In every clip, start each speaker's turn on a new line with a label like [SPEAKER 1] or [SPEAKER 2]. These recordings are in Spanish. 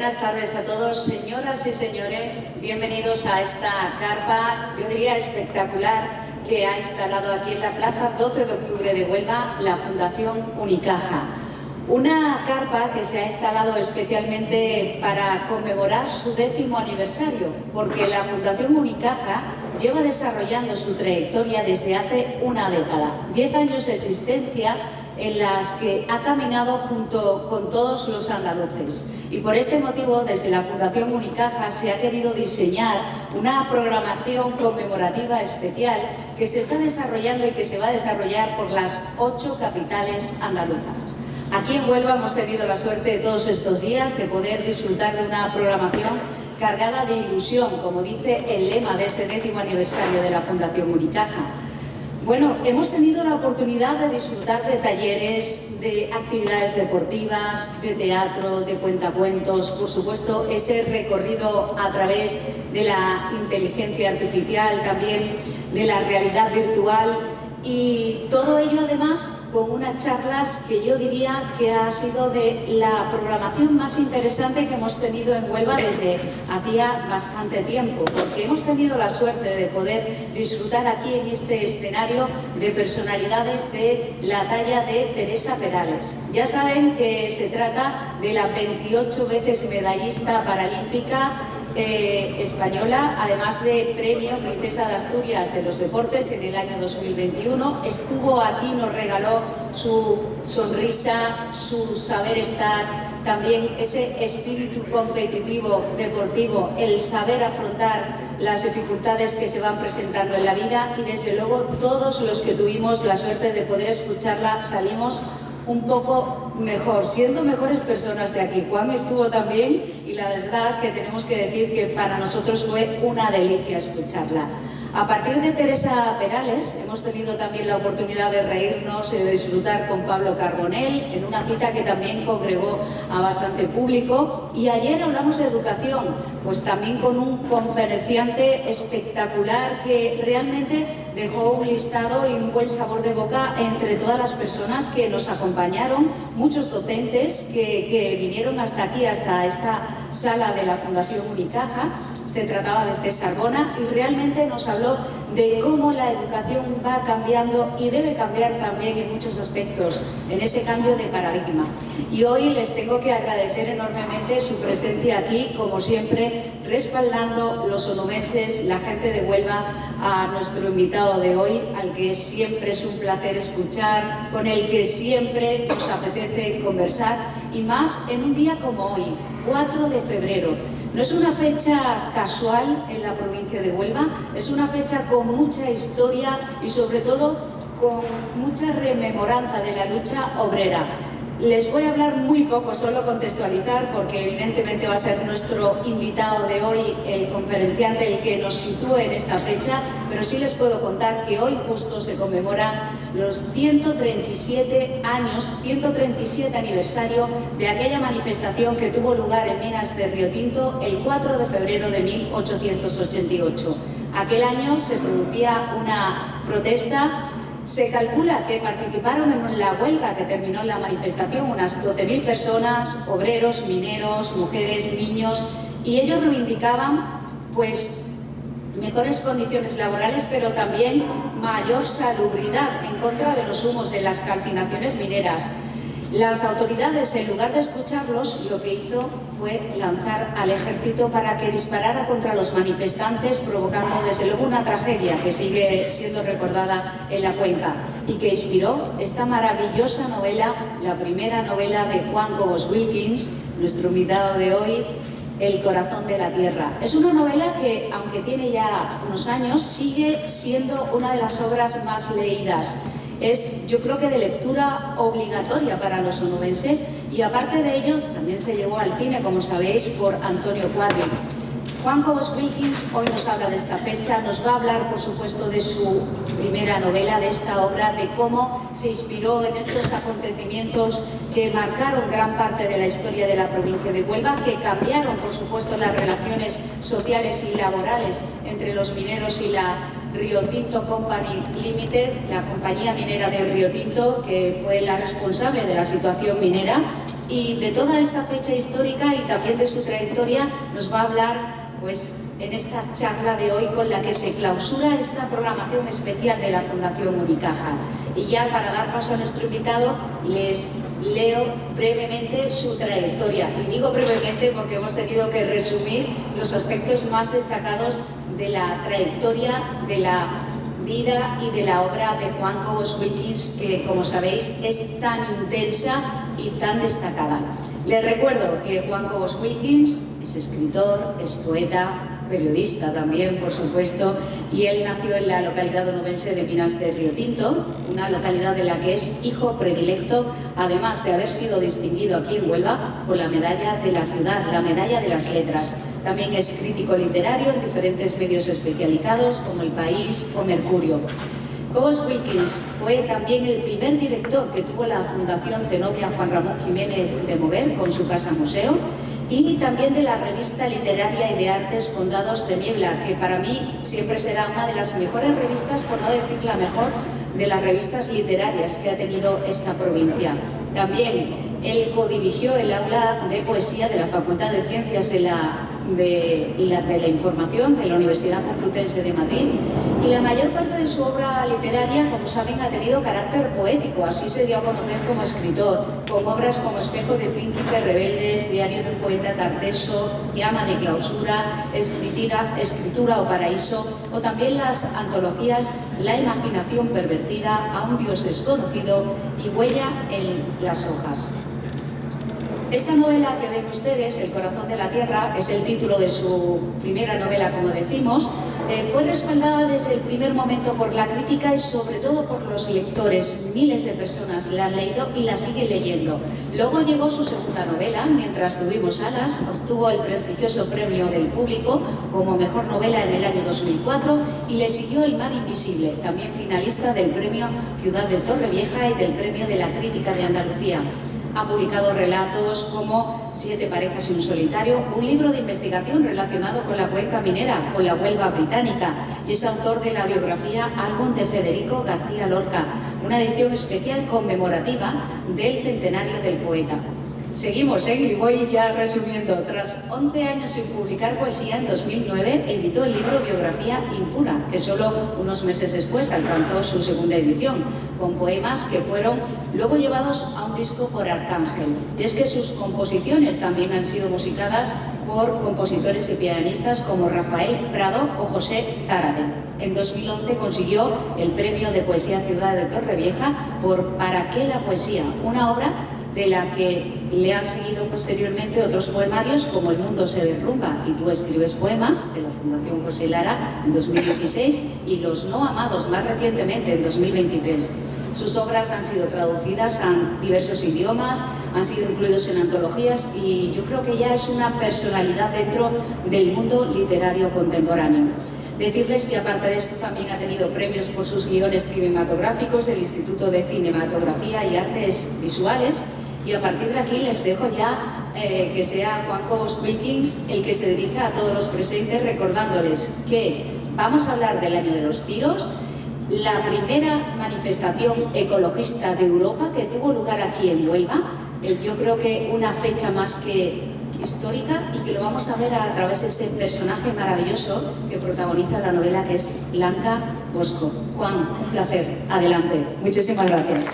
[SPEAKER 1] Buenas tardes a todos, señoras y señores. Bienvenidos a esta carpa, yo diría espectacular, que ha instalado aquí en la plaza 12 de octubre de Huelva la Fundación Unicaja. Una carpa que se ha instalado especialmente para conmemorar su 10º aniversario, porque la Fundación Unicaja lleva desarrollando su trayectoria desde hace una década. 10 años de existencia en las que ha caminado junto con todos los andaluces. Y por este motivo, desde la Fundación Unicaja se ha querido diseñar una programación conmemorativa especial que se está desarrollando y que se va a desarrollar por las 8 capitales andaluzas. Aquí en Huelva hemos tenido la suerte de todos estos días de poder disfrutar de una programación cargada de ilusión, como dice el lema de ese 10º aniversario de la Fundación Unicaja. Bueno, hemos tenido la oportunidad de disfrutar de talleres, de actividades deportivas, de teatro, de cuentacuentos, por supuesto ese recorrido a través de la inteligencia artificial, también de la realidad virtual, y todo ello además con unas charlas que yo diría que ha sido de la programación más interesante que hemos tenido en Huelva desde hacía bastante tiempo, porque hemos tenido la suerte de poder disfrutar aquí en este escenario de personalidades de la talla de Teresa Perales. Ya saben que se trata de la 28 veces medallista paralímpica española, además de premio Princesa de Asturias de los Deportes en el año 2021. Estuvo aquí, nos regaló su sonrisa, su saber estar, también ese espíritu competitivo, deportivo, el saber afrontar las dificultades que se van presentando en la vida, y desde luego todos los que tuvimos la suerte de poder escucharla salimos un poco mejor, siendo mejores personas de aquí. Juan estuvo también y la verdad que tenemos que decir que para nosotros fue una delicia escucharla. A partir de Teresa Perales hemos tenido también la oportunidad de reírnos y de disfrutar con Pablo Carbonell en una cita que también congregó a bastante público. Y ayer hablamos de educación, pues también con un conferenciante espectacular que realmente dejó un listado y un buen sabor de boca entre todas las personas que nos acompañaron, muchos docentes que vinieron hasta aquí, hasta esta sala de la Fundación Unicaja. Se trataba de César Bona y realmente nos habló de cómo la educación va cambiando y debe cambiar también en muchos aspectos, en ese cambio de paradigma. Y hoy les tengo que agradecer enormemente su presencia aquí, como siempre, respaldando los onubenses, la gente de Huelva, a nuestro invitado de hoy, al que siempre es un placer escuchar, con el que siempre nos apetece conversar, y más en un día como hoy, 4 de febrero. No es una fecha casual en la provincia de Huelva, es una fecha con mucha historia y sobre todo con mucha rememoranza de la lucha obrera. Les voy a hablar muy poco, solo contextualizar, porque evidentemente va a ser nuestro invitado de hoy, el conferenciante, el que nos sitúe en esta fecha, pero sí les puedo contar que hoy justo se conmemoran los 137 años, 137 aniversario de aquella manifestación que tuvo lugar en Minas de Riotinto el 4 de febrero de 1888. Aquel año se producía una protesta. Se calcula que participaron en la huelga que terminó en la manifestación unas 12.000 personas, obreros, mineros, mujeres, niños, y ellos reivindicaban pues mejores condiciones laborales, pero también mayor salubridad en contra de los humos de las calcinaciones mineras. Las autoridades, en lugar de escucharlos, lo que hizo fue lanzar al ejército para que disparara contra los manifestantes, provocando desde luego una tragedia que sigue siendo recordada en la cuenca y que inspiró esta maravillosa novela, la primera novela de Juan Cobos Wilkins, nuestro invitado de hoy, El corazón de la tierra. Es una novela que, aunque tiene ya unos años, sigue siendo una de las obras más leídas. Es, yo creo que de lectura obligatoria para los onubenses, y aparte de ello también se llevó al cine, como sabéis, por Antonio Cuadri. Juan Cobos Wilkins hoy nos habla de esta fecha, nos va a hablar por supuesto de su primera novela, de esta obra, de cómo se inspiró en estos acontecimientos que marcaron gran parte de la historia de la provincia de Huelva, que cambiaron por supuesto las relaciones sociales y laborales entre los mineros y la Rio Tinto Company Limited, la compañía minera de Rio Tinto, que fue la responsable de la situación minera, Y de toda esta fecha histórica y también de su trayectoria nos va a hablar pues en esta charla de hoy con la que se clausura esta programación especial de la Fundación Unicaja. Y ya para dar paso a nuestro invitado les leo brevemente su trayectoria. Y digo brevemente porque hemos tenido que resumir los aspectos más destacados de la trayectoria, de la vida y de la obra de Juan Cobos Wilkins, que como sabéis es tan intensa y tan destacada. Les recuerdo que Juan Cobos Wilkins es escritor, es poeta, periodista también, por supuesto, y él nació en la localidad onubense de Pinas de Río Tinto, una localidad de la que es hijo predilecto, además de haber sido distinguido aquí en Huelva con la medalla de la ciudad, la medalla de las letras. También es crítico literario en diferentes medios especializados como El País o Mercurio. Cobos Wilkins fue también el primer director que tuvo la Fundación Zenobia Juan Ramón Jiménez de Moguer con su casa museo, y también de la revista literaria y de artes Condados de Niebla, que para mí siempre será una de las mejores revistas, por no decir la mejor, de las revistas literarias que ha tenido esta provincia. También él codirigió el aula de poesía de la Facultad de Ciencias de la Información de la Universidad Complutense de Madrid, y la mayor parte de su obra literaria, como saben, ha tenido carácter poético. Así se dio a conocer como escritor, con obras como Espejo de Príncipes Rebeldes, Diario de un Poeta Tarteso, Llama de Clausura, Escritura o Paraíso, o también las antologías La Imaginación Pervertida, A un Dios Desconocido y Huella en las Hojas. Esta novela que ven ustedes, El Corazón de la Tierra, es el título de su primera novela, como decimos. Fue respaldada desde el primer momento por la crítica y sobre todo por los lectores. Miles de personas la han leído y la siguen leyendo. Luego llegó su segunda novela, Mientras tuvimos alas, obtuvo el prestigioso premio del público como mejor novela en el año 2004, y le siguió El mar invisible, también finalista del premio Ciudad de Torrevieja y del premio de la Crítica de Andalucía. Ha publicado relatos como 7 parejas y un solitario, un libro de investigación relacionado con la cuenca minera, con la Huelva británica, y es autor de la biografía Álbum de Federico García Lorca, una edición especial conmemorativa del centenario del poeta. Seguimos, voy ya resumiendo. Tras 11 años sin publicar poesía, en 2009 editó el libro Biografía Impura, que solo unos meses después alcanzó su segunda edición, con poemas que fueron luego llevados a un disco por Arcángel. Y es que sus composiciones también han sido musicadas por compositores y pianistas como Rafael Prado o José Zárate. En 2011 consiguió el premio de poesía Ciudad de Torrevieja por ¿Para qué la poesía?, una obra de la que le han seguido posteriormente otros poemarios como El mundo se derrumba y tú escribes poemas, de la Fundación José Lara, en 2016, y Los no amados, más recientemente, en 2023. Sus obras han sido traducidas a diversos idiomas, han sido incluidos en antologías, y yo creo que ya es una personalidad dentro del mundo literario contemporáneo. Decirles que aparte de esto también ha tenido premios por sus guiones cinematográficos del Instituto de Cinematografía y Artes Visuales, y a partir de aquí les dejo ya que sea Juan Cobos Wilkins el que se dirija a todos los presentes, recordándoles que vamos a hablar del Año de los Tiros, la primera manifestación ecologista de Europa que tuvo lugar aquí en Huelva. Yo creo que una fecha más que histórica, y que lo vamos a ver a través de ese personaje maravilloso que protagoniza la novela, que es Blanca Bosco. Juan, un placer. Adelante. Muchísimas gracias.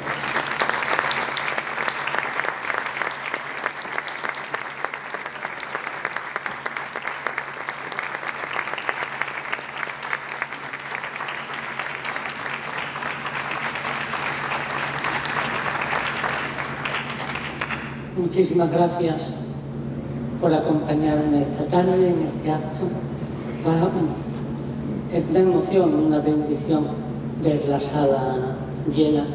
[SPEAKER 2] Muchísimas gracias por acompañarme esta tarde en este acto. Es una emoción, una bendición ver la sala llena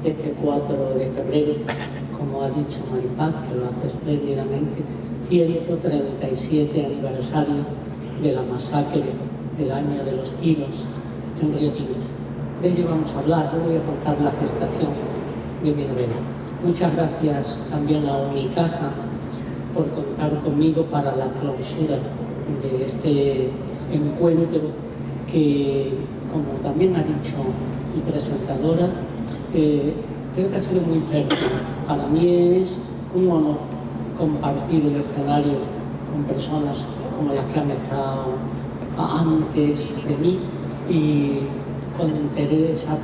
[SPEAKER 2] este 4 de febrero, como ha dicho Maripaz, que lo hace espléndidamente, 137 aniversario de la masacre del Año de los Tiros en Río Tinto. De ello vamos a hablar. Yo voy a contar la gestación de mi novela. Muchas gracias también a Unicaja por contar conmigo para la clausura de este encuentro que, como también ha dicho mi presentadora, creo que ha sido muy fértil. Para mí es un honor compartir el escenario con personas como las que han estado antes de mí y con Teresa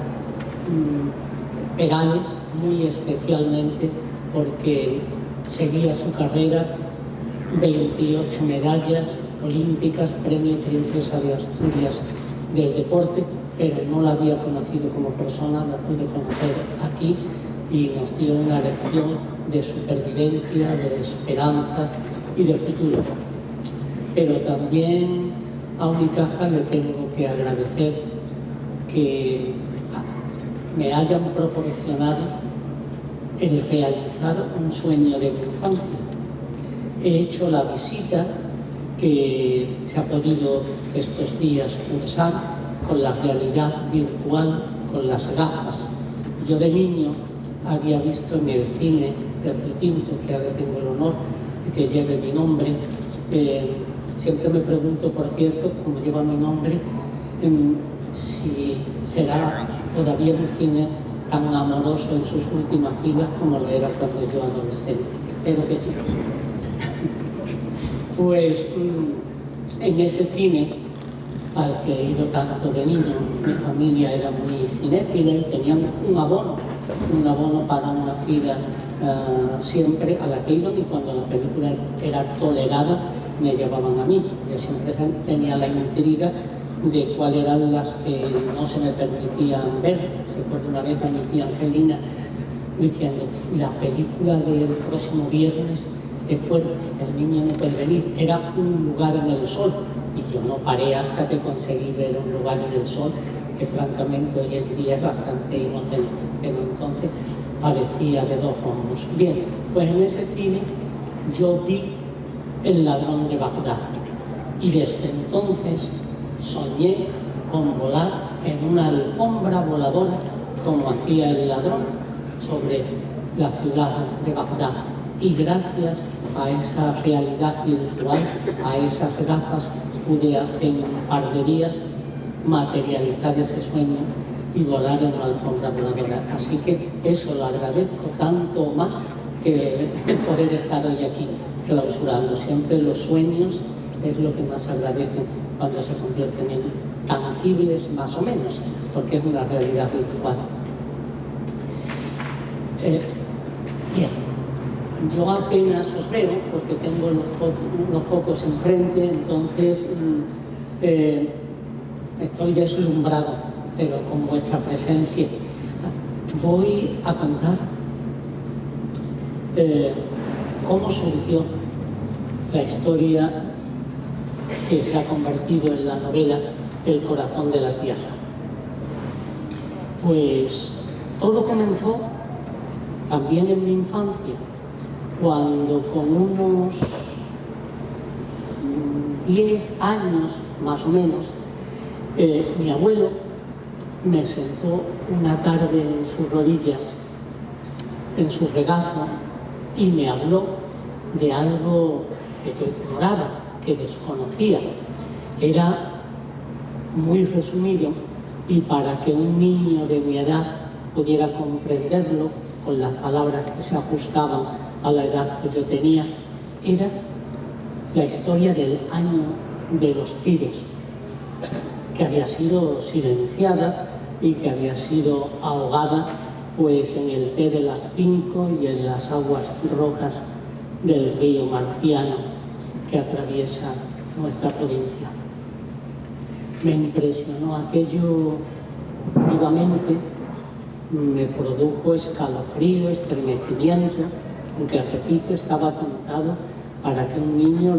[SPEAKER 2] Perales muy especialmente porque seguía su carrera, 28 medallas olímpicas, premio Princesa de Asturias del deporte, pero no la había conocido como persona, la pude conocer aquí y nos dio una lección de supervivencia, de esperanza y de futuro. Pero también a Unicaja le tengo que agradecer que me hayan proporcionado el realizar un sueño de mi infancia. He hecho la visita que se ha podido estos días cursar con la realidad virtual, con las gafas. Yo de niño había visto en el cine de Retinto, que ahora tengo el honor de que lleve mi nombre. Siempre me pregunto, por cierto, como lleva mi nombre, si será todavía un cine tan amoroso en sus últimas filas como lo era cuando yo adolescente. Espero que sí. Pues en ese cine al que he ido tanto de niño, mi familia era muy cinéfila y tenían un abono para una fila siempre a la que iban, y cuando la película era tolerada me llevaban a mí. Yo siempre tenía la intriga de cuáles eran las que no se me permitían ver. Recuerdo una vez a mi tía Angelina diciendo: la película del próximo viernes es fuerte, el niño no puede venir. Era Un lugar en el sol, y yo no paré hasta que conseguí ver Un lugar en el sol, que francamente hoy en día es bastante inocente, pero entonces parecía de dos rombos. Bien, pues en ese cine yo vi El ladrón de Bagdad, y desde entonces soñé con volar en una alfombra voladora como hacía el ladrón sobre la ciudad de Bagdad. Y gracias a esa realidad virtual, a esas gafas, pude hace un par de días materializar ese sueño y volar en una alfombra voladora. Así que eso lo agradezco tanto más que el poder estar hoy aquí clausurando. Siempre los sueños es lo que más agradecen cuando se convierten en tangibles, más o menos, porque es una realidad virtual. Bien, yo apenas os veo porque tengo los focos enfrente, entonces estoy deslumbrado, pero con vuestra presencia. Voy a contar cómo surgió la historia que se ha convertido en la novela El corazón de la tierra. Pues todo comenzó también en mi infancia, cuando con unos 10 años más o menos, mi abuelo me sentó una tarde en sus rodillas, en su regazo, y me habló de algo que yo ignoraba, que desconocía. Era muy resumido, y para que un niño de mi edad pudiera comprenderlo con las palabras que se ajustaban a la edad que yo tenía, era la historia del año de los tiros, que había sido silenciada y que había sido ahogada pues en el té de las 5 y en las aguas rojas del río Marciano que atraviesa nuestra provincia. Me impresionó aquello vivamente, me produjo escalofrío, estremecimiento, aunque repito, estaba contado para que un niño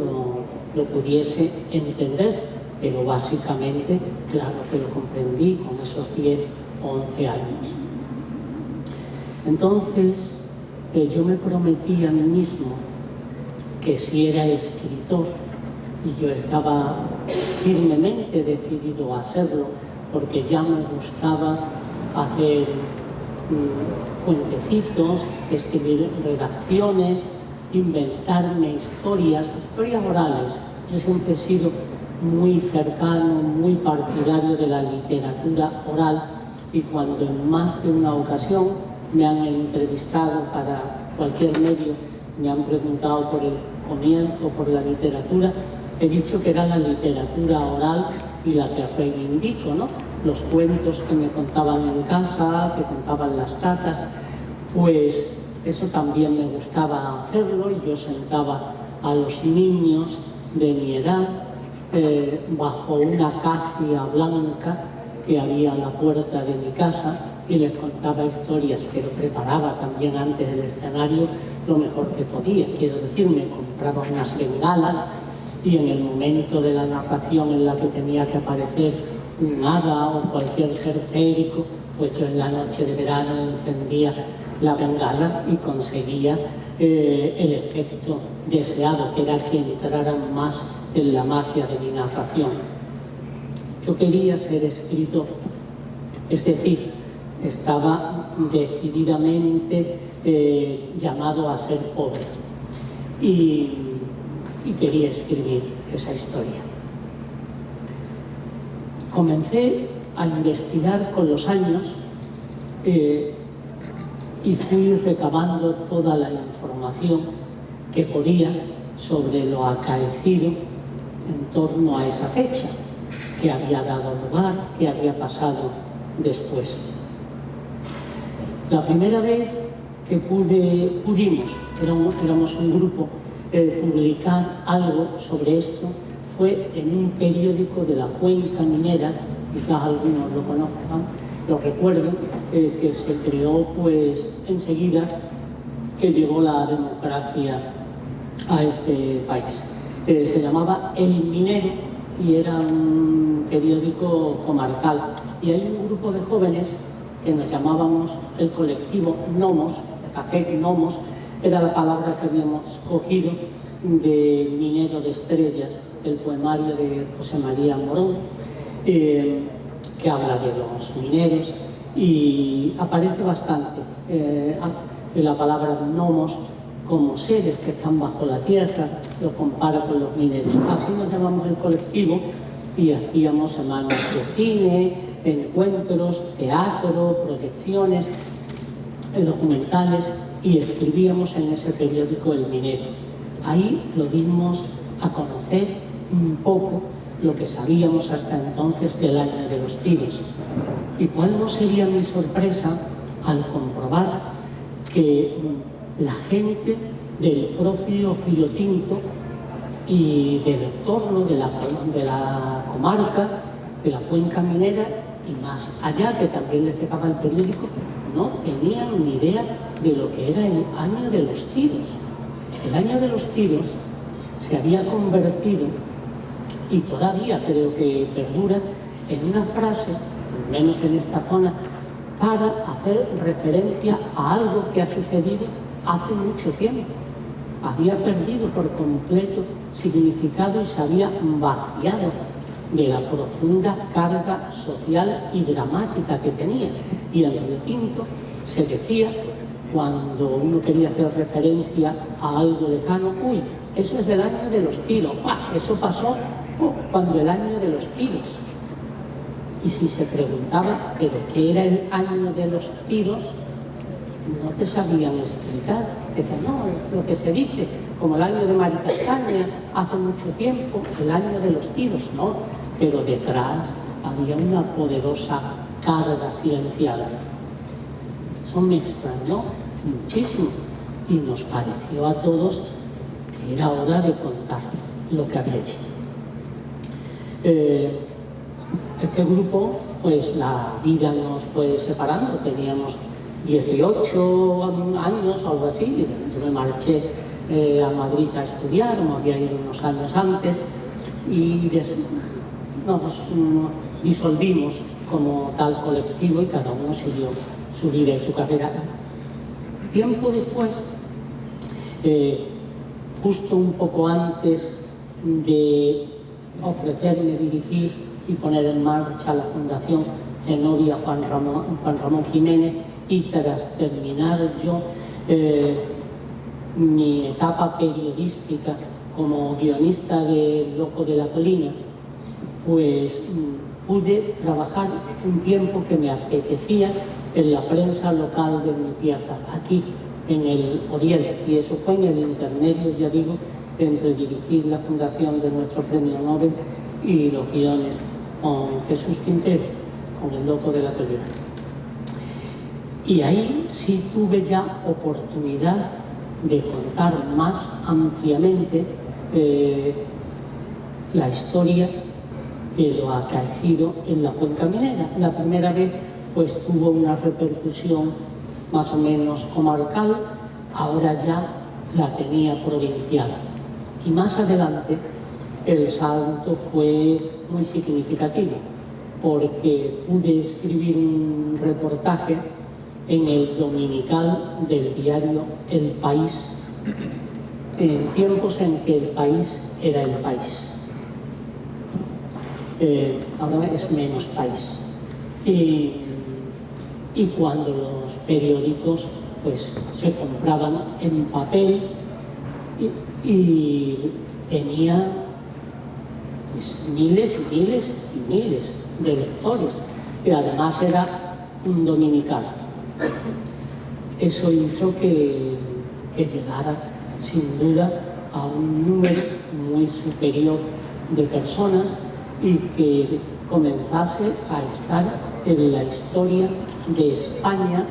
[SPEAKER 2] lo pudiese entender, pero básicamente, claro que lo comprendí con esos 10 o 11 años. Entonces, yo me prometí a mí mismo que si era escritor, y yo estaba firmemente decidido a hacerlo, porque ya me gustaba hacer cuentecitos, escribir redacciones, inventarme historias orales. Yo siempre he sido muy cercano, muy partidario de la literatura oral, y cuando en más de una ocasión me han entrevistado para cualquier medio me han preguntado por el comienzo, por la literatura, he dicho que era la literatura oral y la que reivindico, ¿no? Los cuentos que me contaban en casa, que contaban las tatas, pues eso también me gustaba hacerlo, y yo sentaba a los niños de mi edad bajo una acacia blanca que había a la puerta de mi casa y les contaba historias, pero preparaba también antes el escenario lo mejor que podía. Quiero decir, me compraba unas bengalas y en el momento de la narración en la que tenía que aparecer un hada o cualquier ser férico, pues yo en la noche de verano encendía la bengala y conseguía el efecto deseado, que era que entraran más en la magia de mi narración. Yo quería ser escritor, es decir, estaba decididamente llamado a ser pobre y quería escribir esa historia. Comencé a investigar con los años y fui recabando toda la información que podía sobre lo acaecido en torno a esa fecha, que había dado lugar, que había pasado después. La primera vez que pudimos, éramos un grupo, publicar algo sobre esto fue en un periódico de la Cuenca Minera, quizás algunos lo conozcan, lo recuerden, que se creó pues enseguida que llegó la democracia a este país. Se llamaba El Minero y era un periódico comarcal, y hay un grupo de jóvenes que nos llamábamos el colectivo Nomos. Nomos era la palabra que habíamos cogido de Minero de Estrellas, el poemario de José María Morón, que habla de los mineros, y aparece bastante la palabra gnomos como seres que están bajo la tierra, lo compara con los mineros. Así nos llamamos el colectivo y hacíamos semanas de cine, encuentros, teatro, proyecciones, documentales, y escribíamos en ese periódico El Minero. Ahí lo dimos a conocer un poco lo que sabíamos hasta entonces del año de los tiros. ¿Y cuál no sería mi sorpresa al comprobar que la gente del propio Río Tinto y del entorno de la comarca, de la cuenca minera y más allá, que también les llegaba el periódico, no tenían ni idea de lo que era el año de los tiros? El año de los tiros se había convertido, y todavía creo que perdura, en una frase, al menos en esta zona, para hacer referencia a algo que ha sucedido hace mucho tiempo. Había perdido por completo significado y se había vaciado de la profunda carga social y dramática que tenía. Y en Río Tinto se decía, cuando uno quería hacer referencia a algo lejano, uy, eso es del año de los tiros, eso pasó cuando el año de los tiros. Y si se preguntaba, ¿pero qué era el año de los tiros? No te sabían explicar. Decían, no, lo que se dice, como el año de Maricastaña, hace mucho tiempo, el año de los tiros, no. Pero detrás había una poderosa carga silenciada. Eso me extrañó muchísimo y nos pareció a todos que era hora de contar lo que había allí. Este grupo, pues la vida nos fue separando, teníamos 18 años o algo así, yo me marché a Madrid a estudiar, me había ido unos años antes, y nos disolvimos como tal colectivo y cada uno siguió su vida y su carrera. Tiempo después, justo un poco antes de ofrecerme dirigir y poner en marcha la Fundación Zenobia Juan Ramón Jiménez, y tras terminar yo mi etapa periodística como guionista de Loco de la Colina, pues pude trabajar un tiempo que me apetecía en la prensa local de mi tierra, aquí en el Odiel, y eso fue en el intermedio, ya digo, entre dirigir la fundación de nuestro premio Nobel y los guiones con Jesús Quintero, con El loco de la pelea. Y ahí sí tuve ya oportunidad de contar más ampliamente la historia de lo acaecido en la cuenca minera. La primera vez pues tuvo una repercusión más o menos comarcal, ahora ya la tenía provincial. Y más adelante el salto fue muy significativo, porque pude escribir un reportaje en el dominical del diario El País, en tiempos en que El País era El País. Ahora es menos país. Y cuando los periódicos pues se compraban en papel y tenía pues, miles y miles y miles de lectores, y además era un dominical. Eso hizo que llegara sin duda a un número muy superior de personas y que comenzase a estar en la historia de España.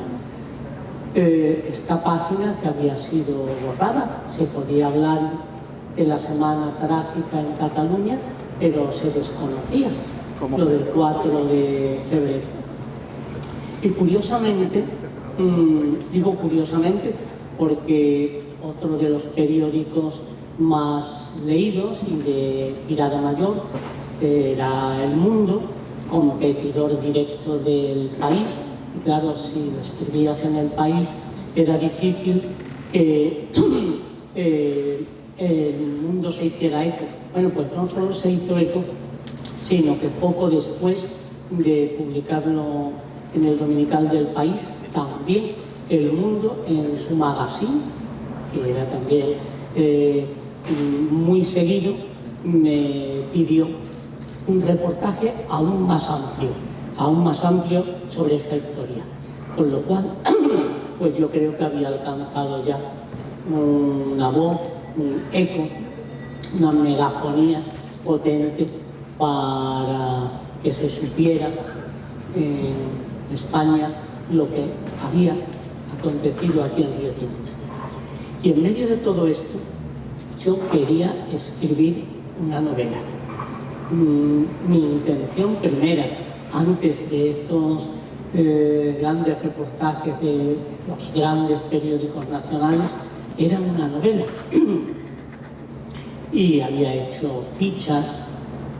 [SPEAKER 2] Esta página que había sido borrada, se podía hablar de la Semana Trágica en Cataluña, pero se desconocía lo del 4 de febrero. Y curiosamente, digo curiosamente porque otro de los periódicos más leídos y de tirada mayor era El Mundo, competidor directo del País. Y claro, si lo escribías en El País era difícil que El Mundo se hiciera eco. Bueno, pues no solo se hizo eco, sino que poco después de publicarlo en el dominical del País, también El Mundo en su magazine, que era también muy seguido, me pidió un reportaje aún más amplio sobre esta historia. Con lo cual, pues yo creo que había alcanzado ya una voz, un eco, una megafonía potente para que se supiera en España lo que había acontecido aquí en Río Tinto. Y en medio de todo esto, yo quería escribir una novela. Mi intención primera, antes de estos grandes reportajes de los grandes periódicos nacionales, era una novela. Y había hecho fichas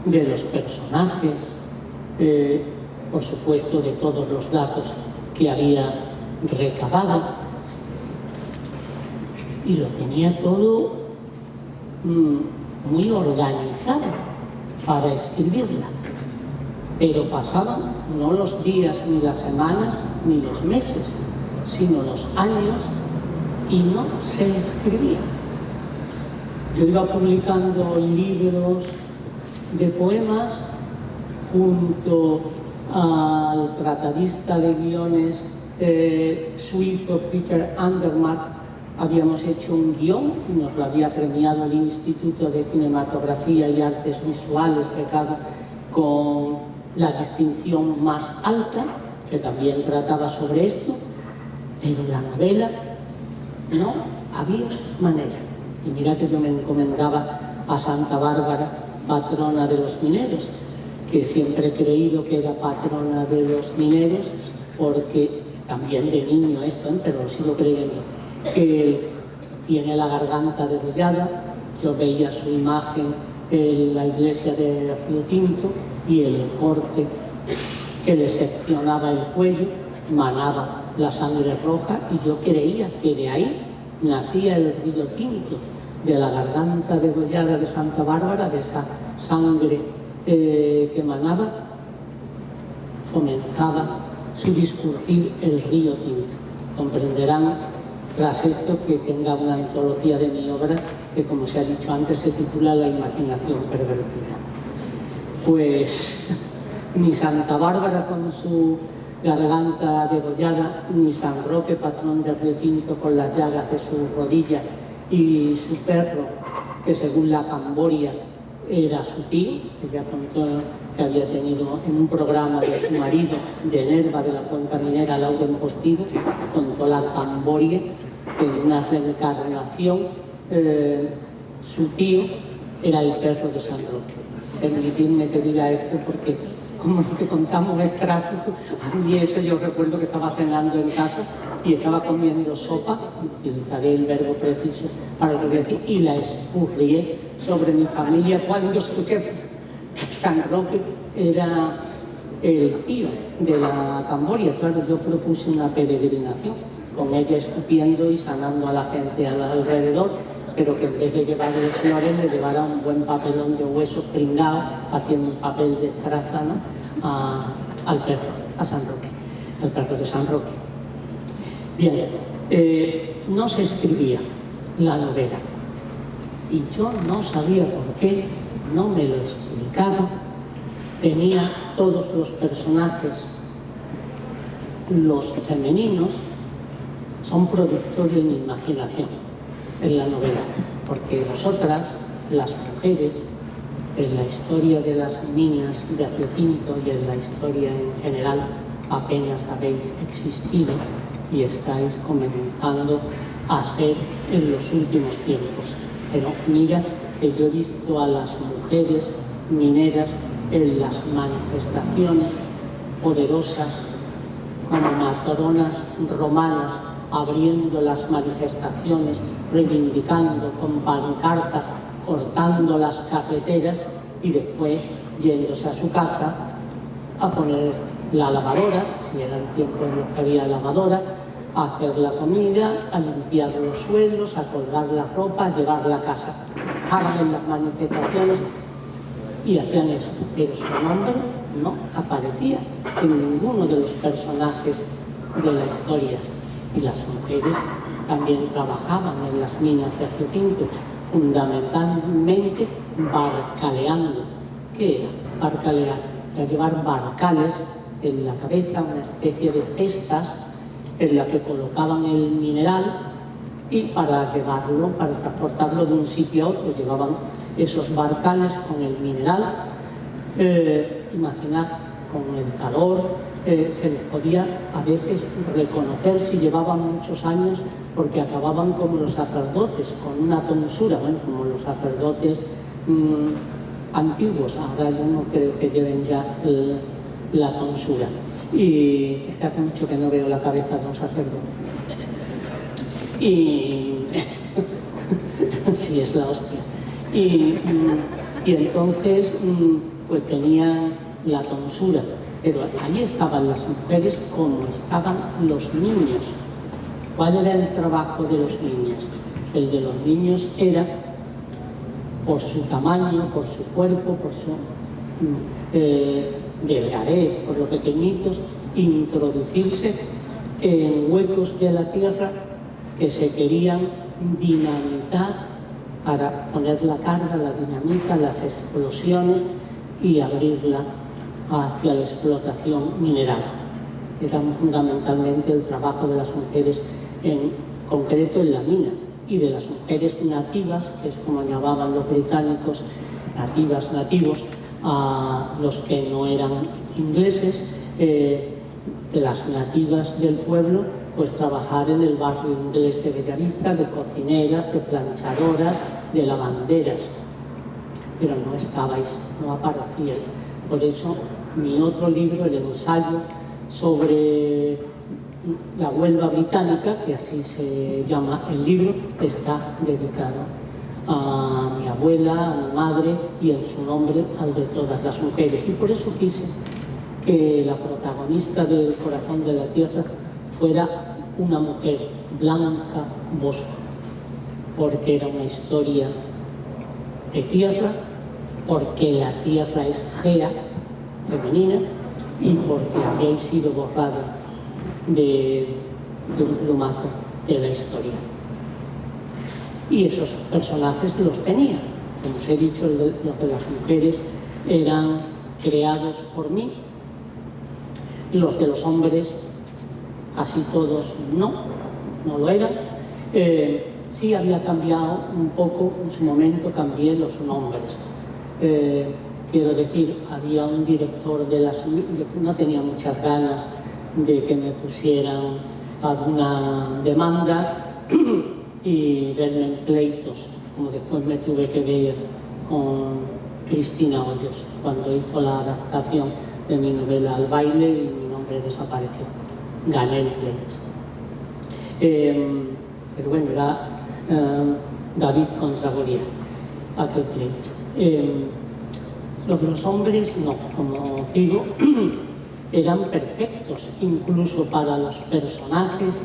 [SPEAKER 2] de los personajes, por supuesto de todos los datos que había recabado, y lo tenía todo muy organizado para escribirla. Pero pasaban no los días, ni las semanas, ni los meses, sino los años, y no se escribía. Yo iba publicando libros de poemas junto al tratadista de guiones suizo Peter Andermatt. Habíamos hecho un guión y nos lo había premiado el Instituto de Cinematografía y Artes Visuales, becado con la distinción más alta, que también trataba sobre esto, pero la novela no había manera. Y mira que yo me encomendaba a Santa Bárbara, patrona de los mineros, que siempre he creído que era patrona de los mineros, porque también de niño esto, pero lo sigo creyendo, que tiene la garganta degollada. Yo veía su imagen en la iglesia de Río Tinto y el corte que le seccionaba el cuello manaba la sangre roja, y yo creía que de ahí nacía el Río Tinto, de la garganta degollada de Santa Bárbara, de esa sangre que manaba, comenzaba su discurrir el Río Tinto. Comprenderán tras esto que tenga una antología de mi obra que, como se ha dicho antes, se titula La imaginación pervertida. Pues ni Santa Bárbara con su garganta degollada, ni San Roque, patrón de Río Tinto, con las llagas de su rodilla, y su perro, que según la Camboria era su tío. Ella contó que había tenido en un programa de su marido, de Nerva, de la cuenca minera, Lauren Postigo, contó la Camboria, que en una reencarnación su tío era el perro de San Roque. Permitidme que diga esto porque, como lo que contamos es trágico, a mí eso yo recuerdo que estaba cenando en casa y estaba comiendo sopa, utilizaré el verbo preciso para lo que voy a decir, y la expurrié sobre mi familia cuando escuché que San Roque era el tío de la Camboria. Claro, yo propuse una peregrinación, con ella escupiendo y sanando a la gente alrededor, pero que en vez de llevarle flores le llevara un buen papelón de huesos pringados, haciendo un papel de estraza, ¿no?, al perro, a San Roque, al perro de San Roque. Bien, no se escribía la novela y yo no sabía por qué, no me lo explicaba. Tenía todos los personajes, los femeninos, son producto de mi imaginación en la novela, porque vosotras, las mujeres, en la historia de las niñas de Río Tinto y en la historia en general, apenas habéis existido y estáis comenzando a ser en los últimos tiempos. Pero mira que yo he visto a las mujeres mineras en las manifestaciones poderosas como matronas romanas, abriendo las manifestaciones, reivindicando con pancartas, cortando las carreteras y después yéndose a su casa a poner la lavadora, si eran tiempos en los que había lavadora, a hacer la comida, a limpiar los suelos, a colgar la ropa, a llevarla a casa. Estaban en las manifestaciones y hacían eso, pero su nombre no aparecía en ninguno de los personajes de la historia. Y las mujeres también trabajaban en las minas de Río Tinto, fundamentalmente barcaleando. ¿Qué era barcalear? Era llevar barcales en la cabeza, una especie de cestas en la que colocaban el mineral y para llevarlo, para transportarlo de un sitio a otro, llevaban esos barcales con el mineral. Imaginad, con el calor, se les podía a veces reconocer si llevaban muchos años, porque acababan como los sacerdotes, con una tonsura, bueno, como los sacerdotes antiguos. Ahora yo no creo que lleven ya la tonsura. Y es que hace mucho que no veo la cabeza de un sacerdote. Y sí, es la hostia. Y entonces, pues tenían la tonsura. Pero ahí estaban las mujeres como estaban los niños. ¿Cuál era el trabajo de los niños? El de los niños era, por su tamaño, por su cuerpo, por su delgadez, por lo pequeñitos, introducirse en huecos de la tierra que se querían dinamitar para poner la carga, la dinamita, las explosiones y abrirla hacia la explotación mineral. Era fundamentalmente el trabajo de las mujeres, en concreto en la mina, y de las mujeres nativas, que es como llamaban los británicos, nativos, a los que no eran ingleses, de las nativas del pueblo, pues trabajar en el barrio inglés de Bellavista, de cocineras, de planchadoras, de lavanderas. Pero no estabais, no aparecíais. Por eso mi otro libro, el ensayo sobre la Huelva británica, que así se llama el libro, está dedicado a mi abuela, a mi madre y en su nombre al de todas las mujeres. Y por eso quise que la protagonista del Corazón de la Tierra fuera una mujer, Blanca Bosco, porque era una historia de tierra, porque la tierra es Gea, femenina, y porque había sido borrada de un plumazo de la historia. Y esos personajes los tenía. Como os he dicho, los de las mujeres eran creados por mí. Los de los hombres, casi todos no lo eran. Sí había cambiado un poco, en su momento cambié los nombres. Quiero decir, había un director de las... No tenía muchas ganas de que me pusieran alguna demanda y verme en pleitos, como después me tuve que ver con Cristina Hoyos, cuando hizo la adaptación de mi novela Al baile y mi nombre desapareció. Gané el pleito. Pero bueno, era David contra Goliat, aquel pleito. Los de los hombres no, como digo, eran perfectos, incluso para los personajes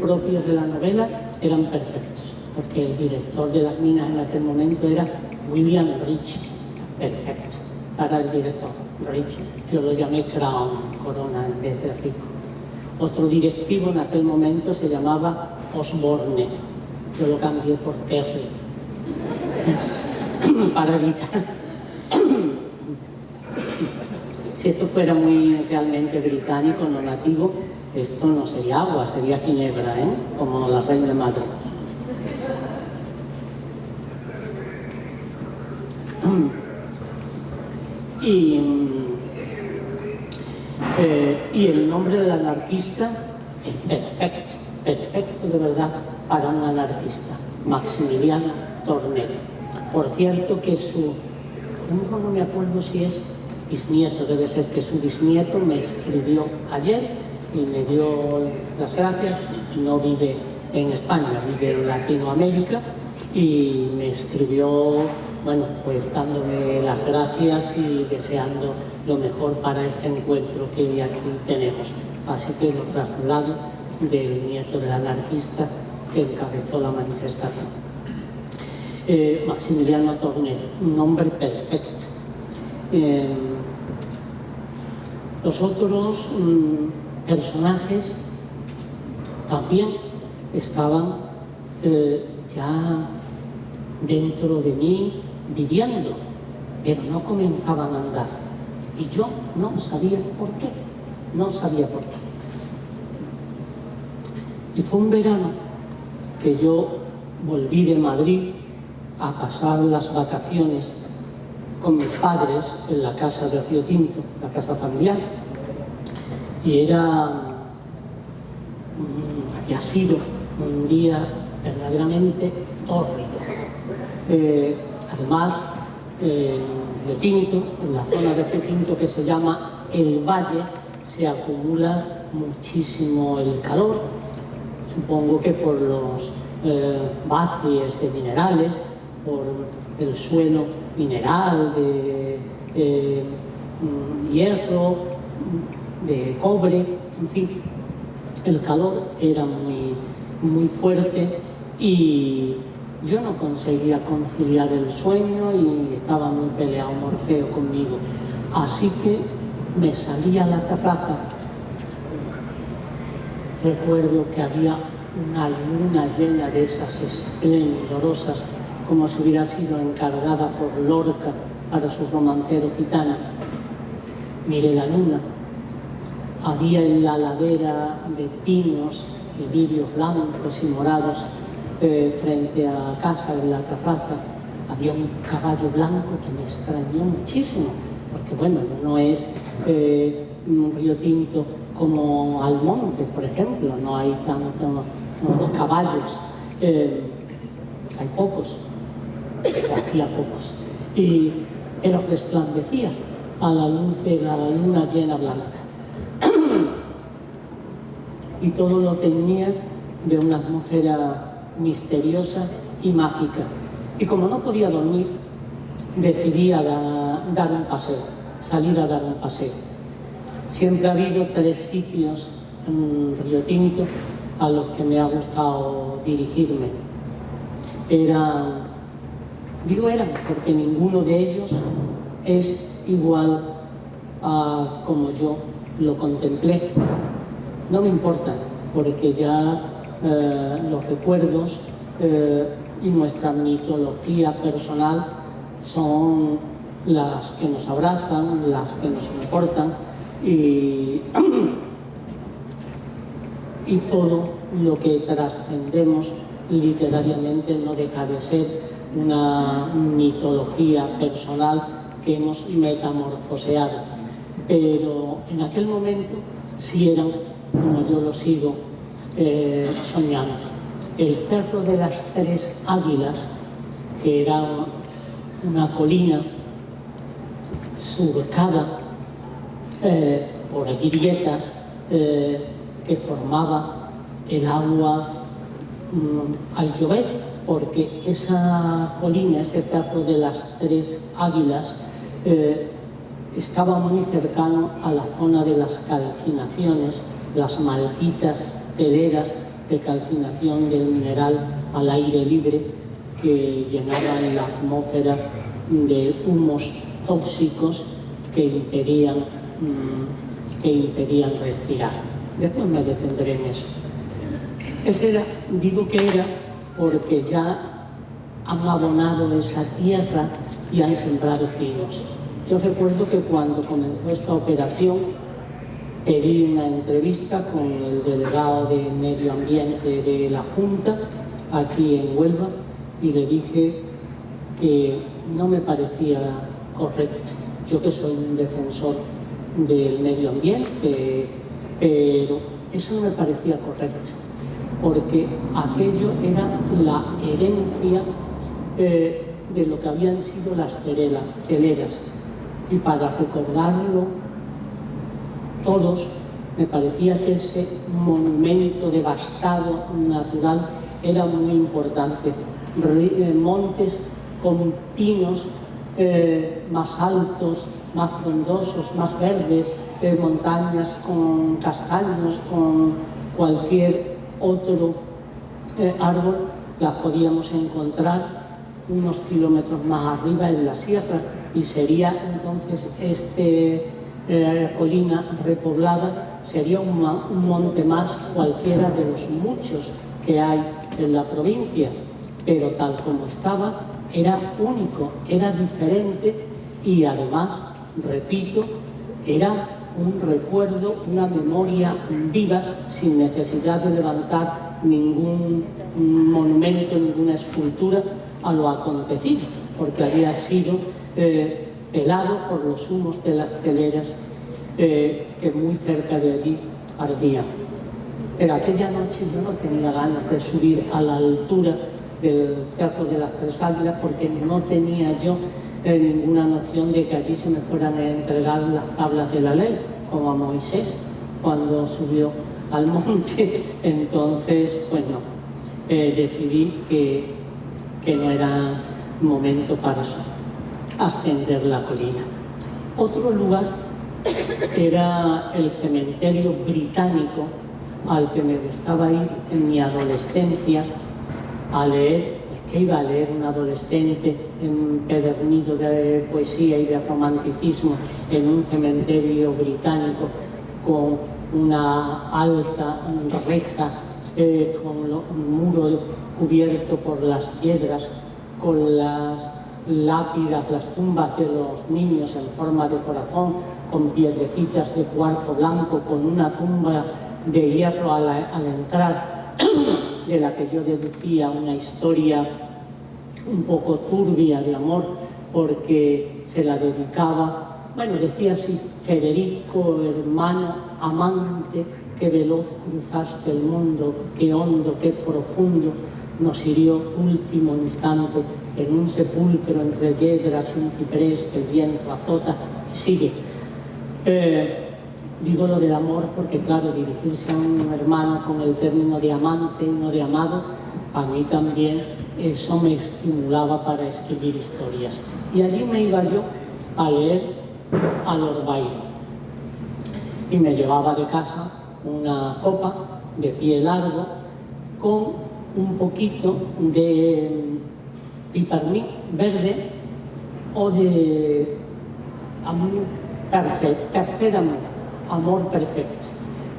[SPEAKER 2] propios de la novela eran perfectos, porque el director de las minas en aquel momento era William Rich, perfecto para el director Rich. Yo lo llamé Crown, corona en vez de rico. Otro directivo en aquel momento se llamaba Osborne, yo lo cambié por Terry para evitar. Si esto fuera muy realmente británico, no nativo, esto no sería agua, sería ginebra, como la reina madre. Y el nombre del anarquista es perfecto, perfecto de verdad para un anarquista, Maximiliano Tornet. Por cierto que no me acuerdo si es bisnieto, debe ser que su bisnieto me escribió ayer y me dio las gracias. No vive en España, vive en Latinoamérica, y me escribió, bueno, pues dándome las gracias y deseando lo mejor para este encuentro que aquí tenemos. Así que lo traslado del nieto del anarquista que encabezó la manifestación. Maximiliano Tornet, un hombre perfecto. Los otros personajes también estaban ya dentro de mí viviendo, pero no comenzaban a andar. Y yo no sabía por qué, no sabía por qué. Y fue un verano que yo volví de Madrid a pasar las vacaciones con mis padres en la casa de Río Tinto, la casa familiar, y había sido un día verdaderamente tórrido. Además, Río Tinto, en la zona de Río Tinto que se llama El Valle, se acumula muchísimo el calor, supongo que por los bacies de minerales, por el suelo mineral de hierro, de cobre, en fin, el calor era muy fuerte y yo no conseguía conciliar el sueño y estaba muy peleado Morfeo conmigo. Así que me salí a la terraza. Recuerdo que había una luna llena de esas esplendorosas, como si hubiera sido encargada por Lorca para su romancero gitana. Miré la luna. Había en la ladera de pinos y lirios blancos y morados frente a casa, en la terraza, había un caballo blanco que me extrañó muchísimo, porque bueno, no es Río Tinto como Almonte, por ejemplo, no hay tantos caballos, hay pocos, aquí a pocos, pero resplandecía a la luz de la luna llena blanca. Y todo lo tenía de una atmósfera misteriosa y mágica. Y como no podía dormir, decidí dar un paseo, salir a dar un paseo. Siempre ha habido 3 sitios en Río Tinto a los que me ha gustado dirigirme. Digo eran porque ninguno de ellos es igual a como yo lo contemplé. No me importa, porque ya los recuerdos y nuestra mitología personal son las que nos abrazan, las que nos importan, y todo lo que trascendemos literariamente no deja de ser una mitología personal que hemos metamorfoseado. Pero en aquel momento sí eran, como yo lo sigo soñando. El Cerro de las Tres Águilas, que era una colina surcada por grietas que formaba el agua al llover, porque esa colina, ese Cerro de las Tres Águilas, estaba muy cercano a la zona de las calcinaciones, las malditas teleras de calcinación del mineral al aire libre que llenaban la atmósfera de humos tóxicos que impedían respirar. Después me detendré en eso. Ese era, digo que era porque ya han abonado esa tierra y han sembrado pinos. Yo recuerdo que cuando comenzó esta operación pedí una entrevista con el delegado de Medio Ambiente de la Junta aquí en Huelva y le dije que no me parecía correcto. Yo que soy un defensor del medio ambiente, pero eso no me parecía correcto, porque aquello era la herencia de lo que habían sido las teleras. Y para recordarlo todos, me parecía que ese monumento devastado natural era muy importante. Montes con pinos más altos, más frondosos, más verdes, montañas con castaños, con cualquier otro árbol, las podíamos encontrar unos kilómetros más arriba en la sierra, y sería entonces colina repoblada, sería un monte más cualquiera de los muchos que hay en la provincia, pero tal como estaba era único, era diferente y además, repito, era un recuerdo, una memoria viva sin necesidad de levantar ningún monumento, ninguna escultura a lo acontecido, porque había sido pelado por los humos de las teleras que muy cerca de allí ardían. Pero aquella noche yo no tenía ganas de subir a la altura del Cerro de las Tres Águilas porque no tenía yo ninguna noción de que allí se me fueran a entregar las tablas de la ley, como a Moisés cuando subió al monte. Entonces, pues no, decidí que no era momento para eso, ascender la colina. Otro lugar era el cementerio británico al que me gustaba ir en mi adolescencia a leer. Es que iba a leer un adolescente empedernido de poesía y de romanticismo en un cementerio británico con una alta reja, con un muro cubierto por las piedras, con las lápidas, las tumbas de los niños en forma de corazón, con piedrecitas de cuarzo blanco, con una tumba de hierro al entrar, de la que yo deducía una historia un poco turbia de amor, porque se la dedicaba, bueno, decía así: Federico, hermano, amante, qué veloz cruzaste el mundo, qué hondo, qué profundo nos hirió tu último instante en un sepulcro entre yedras y un ciprés que el viento azota, y sigue. Digo lo del amor porque, claro, dirigirse a un hermano con el término de amante y no de amado, a mí también eso me estimulaba para escribir historias. Y allí me iba yo a leer a Lord Byron. Y me llevaba de casa una copa de pie largo con un poquito de pipermint verde o de amor perfecto, amor perfecto,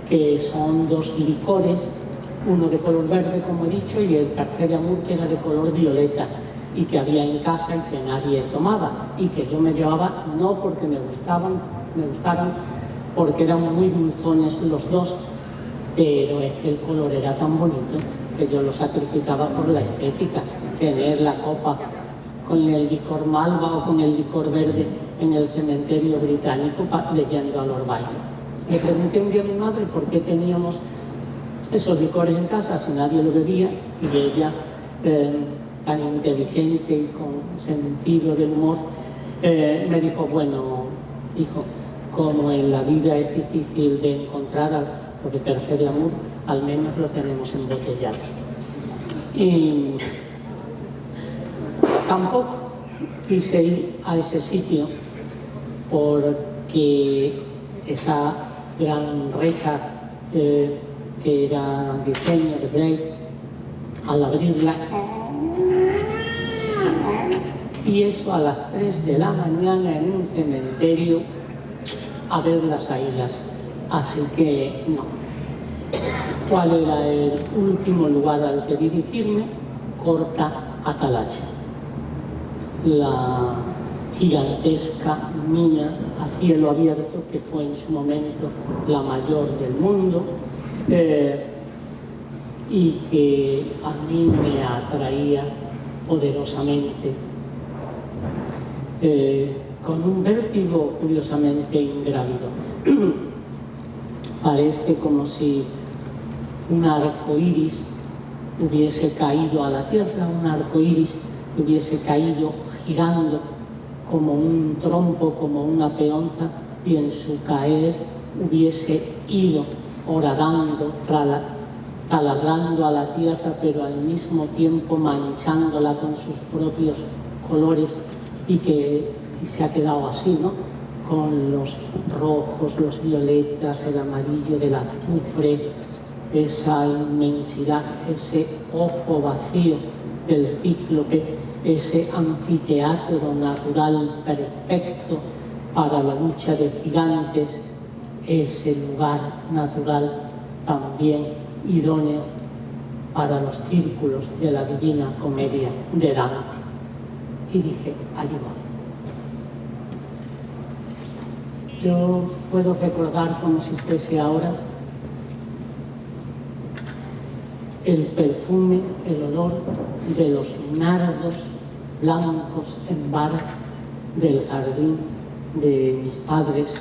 [SPEAKER 2] que son dos licores, uno de color verde, como he dicho, y el Parfait d'Amour, que era de color violeta, y que había en casa y que nadie tomaba, y que yo me llevaba no porque me gustaran, porque eran muy dulzones los dos, pero es que el color era tan bonito que yo lo sacrificaba por la estética. Tener la copa con el licor malva o con el licor verde en el cementerio británico leyendo a Lord Byron. Le pregunté un día a mi madre por qué teníamos esos licores en casa si nadie lo bebía, y ella, tan inteligente y con sentido del humor, me dijo: bueno, hijo, como en la vida es difícil de encontrar lo de tercer amor, al menos lo tenemos embotellado. Y tampoco quise ir a ese sitio porque esa gran reja que era diseño de Blake, al abrirla, y eso a las 3 de la mañana en un cementerio a ver las águilas, así que no. ¿Cuál era el último lugar al que dirigirme? Corta Atalaya, la gigantesca mina a cielo abierto que fue en su momento la mayor del mundo, y que a mí me atraía poderosamente, con un vértigo curiosamente ingrávido. Parece como si un arco iris hubiese caído a la tierra, un arco iris que hubiese caído girando como un trompo, como una peonza, y en su caer hubiese ido horadando, taladrando a la tierra, pero al mismo tiempo manchándola con sus propios colores, y se ha quedado así, ¿no? Con los rojos, los violetas, el amarillo del azufre, esa inmensidad, ese ojo vacío del cíclope, ese anfiteatro natural perfecto para la lucha de gigantes, ese lugar natural también idóneo para los círculos de la Divina Comedia de Dante. Y dije: allí voy. Yo puedo recordar como si fuese ahora el perfume, el olor de los nardos blancos en vara del jardín de mis padres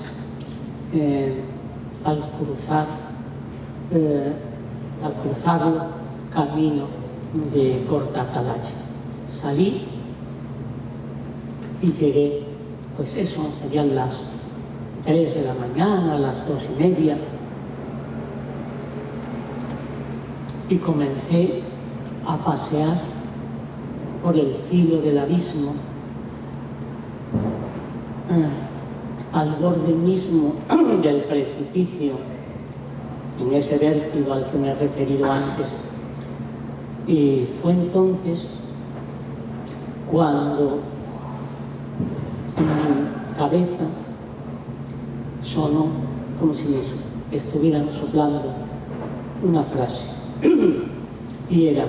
[SPEAKER 2] al cruzarlo camino de Corta Atalaya. Salí y llegué, pues eso, serían las 3 de la mañana, las 2:30, y comencé a pasear por el filo del abismo, al borde mismo del precipicio, en ese vértigo al que me he referido antes. Y fue entonces cuando en mi cabeza sonó como si me estuvieran soplando una frase, y era: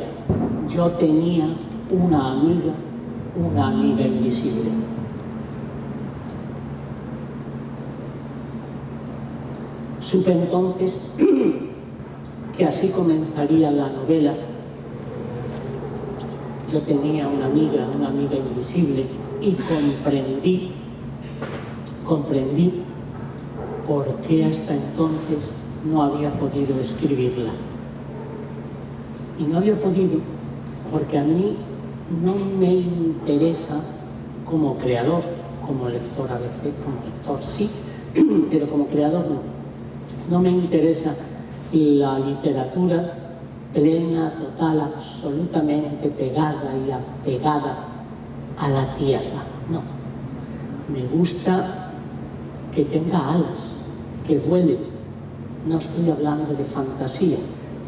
[SPEAKER 2] yo tenía una amiga invisible. Supe entonces que así comenzaría la novela. Yo tenía una amiga invisible, y comprendí por qué hasta entonces no había podido escribirla. Y no había podido porque a mí no me interesa como creador, como lector a veces, como lector sí, pero como creador no. No me interesa la literatura plena, total, absolutamente pegada y apegada a la tierra, no. Me gusta que tenga alas, que vuele. No estoy hablando de fantasía,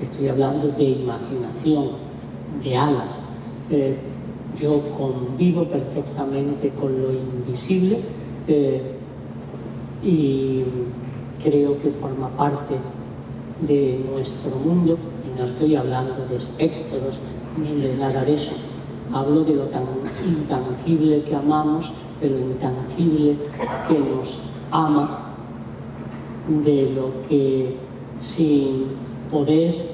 [SPEAKER 2] estoy hablando de imaginación, de alas. Yo convivo perfectamente con lo invisible y creo que forma parte de nuestro mundo, y no estoy hablando de espectros ni de nada de eso. Hablo de lo tan intangible que amamos, de lo intangible que nos ama, de lo que, sin poder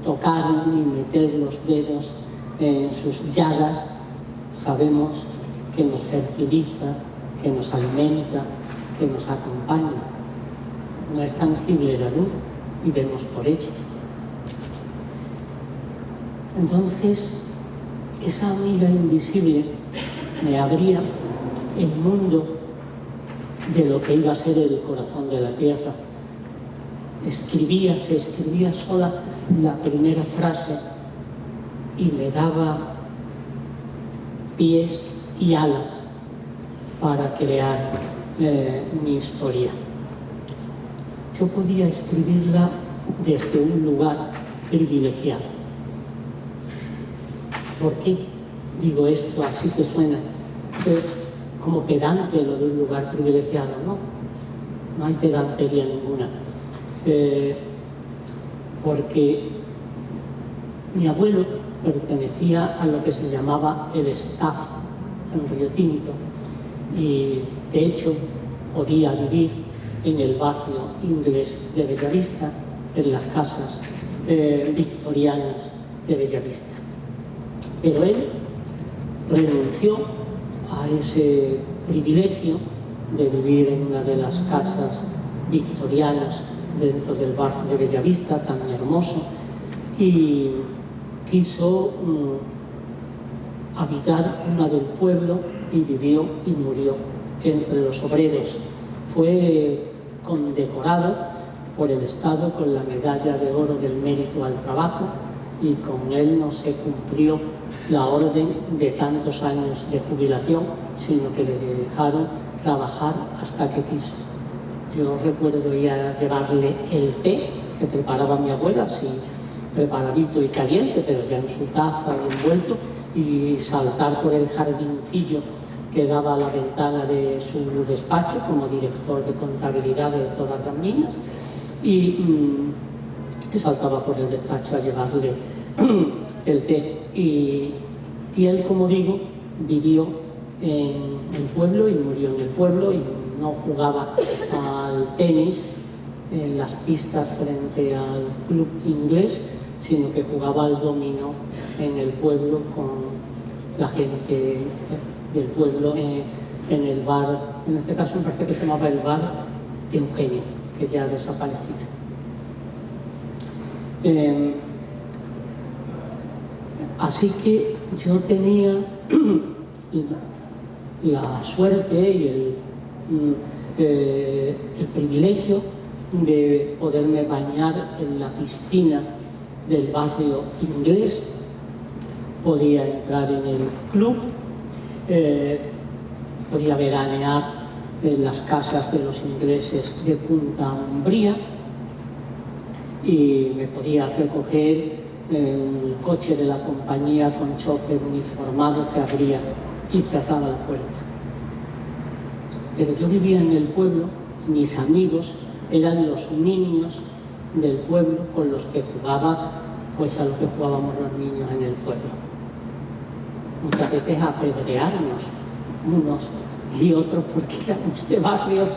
[SPEAKER 2] tocar ni meter los dedos en sus llagas, sabemos que nos fertiliza, que nos alimenta, que nos acompaña. No es tangible la luz y vemos por ella. Entonces, esa amiga invisible me abría el mundo de lo que iba a ser el corazón de la tierra. Se escribía sola la primera frase y me daba pies y alas para crear mi historia. Yo podía escribirla desde un lugar privilegiado. ¿Por qué digo esto así que suena como pedante lo de un lugar privilegiado? No hay pedantería ninguna. Porque mi abuelo pertenecía a lo que se llamaba el staff en Río Tinto y de hecho podía vivir en el barrio inglés de Bellavista, en las casas victorianas de Bellavista. Pero él renunció a ese privilegio de vivir en una de las casas victorianas dentro del barrio de Bellavista, tan hermoso, y quiso habitar una del pueblo y vivió y murió entre los obreros. Fue condecorado por el Estado con la medalla de oro del mérito al trabajo y con él no se cumplió la orden de tantos años de jubilación, sino que le dejaron trabajar hasta que quiso. Yo recuerdo ir a llevarle el té que preparaba mi abuela, así preparadito y caliente, pero ya en su taza envuelto, y saltar por el jardincillo que daba a la ventana de su despacho como director de contabilidad de todas las minas, y saltaba por el despacho a llevarle el té. Y él, como digo, vivió en el pueblo y murió en el pueblo, y no jugaba al tenis en las pistas frente al club inglés, sino que jugaba al dominó en el pueblo con la gente del pueblo, en el bar, en este caso me parece que se llamaba el bar de Eugenio, que ya ha desaparecido. Así que yo tenía la suerte y el privilegio de poderme bañar en la piscina del barrio inglés. Podía entrar en el club, podía veranear en las casas de los ingleses de Punta Umbría y me podía recoger el coche de la compañía con chofer uniformado que abría y cerraba la puerta. Pero yo vivía en el pueblo y mis amigos eran los niños del pueblo con los que jugaba, pues a lo que jugábamos los niños en el pueblo. Muchas veces a apedrearnos unos y otros porque éramos de barrios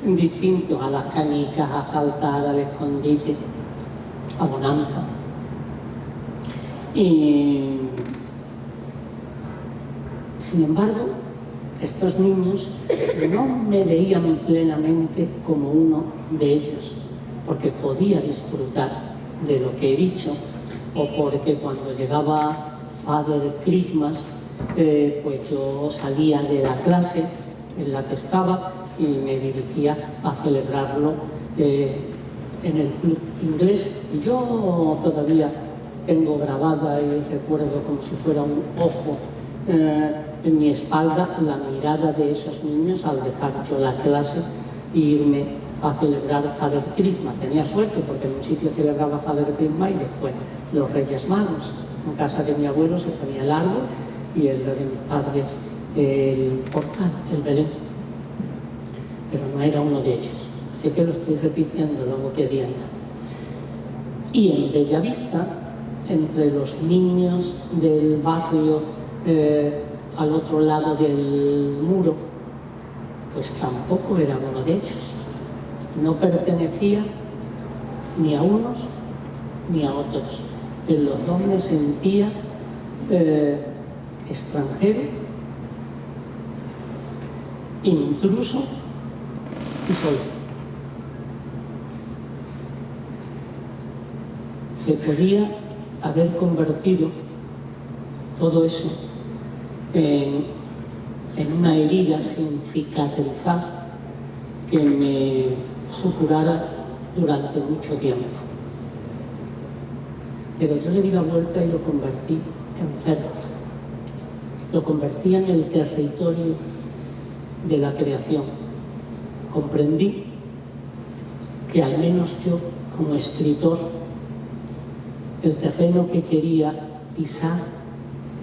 [SPEAKER 2] distintos, a las canicas, a saltar, al escondite, a Bonanza. Y sin embargo, estos niños no me veían plenamente como uno de ellos, porque podía disfrutar de lo que he dicho, o porque cuando llegaba Father Christmas, pues yo salía de la clase en la que estaba y me dirigía a celebrarlo en el club inglés. Y yo todavía tengo grabada y recuerdo como si fuera un ojo en mi espalda la mirada de esos niños al dejar yo la clase e irme a celebrar Father Christmas. Tenía suerte porque en un sitio celebraba Father Christmas y después los Reyes Magos. En casa de mi abuelo se ponía el árbol y en la de mis padres el portal, el Belén. Pero no era uno de ellos. Así que lo estoy repitiendo, luego queriendo. Y en Bellavista, entre los niños del barrio al otro lado del muro, pues tampoco era uno de ellos. no pertenecía ni a unos ni a otros. En los dos me sentía extranjero, intruso y solo. Se podía haber convertido todo eso en una herida sin cicatrizar que me supurara durante mucho tiempo. Pero yo le di la vuelta y lo convertí en cerdo. Lo convertí en el territorio de la creación. Comprendí que al menos yo, como escritor, el terreno que quería pisar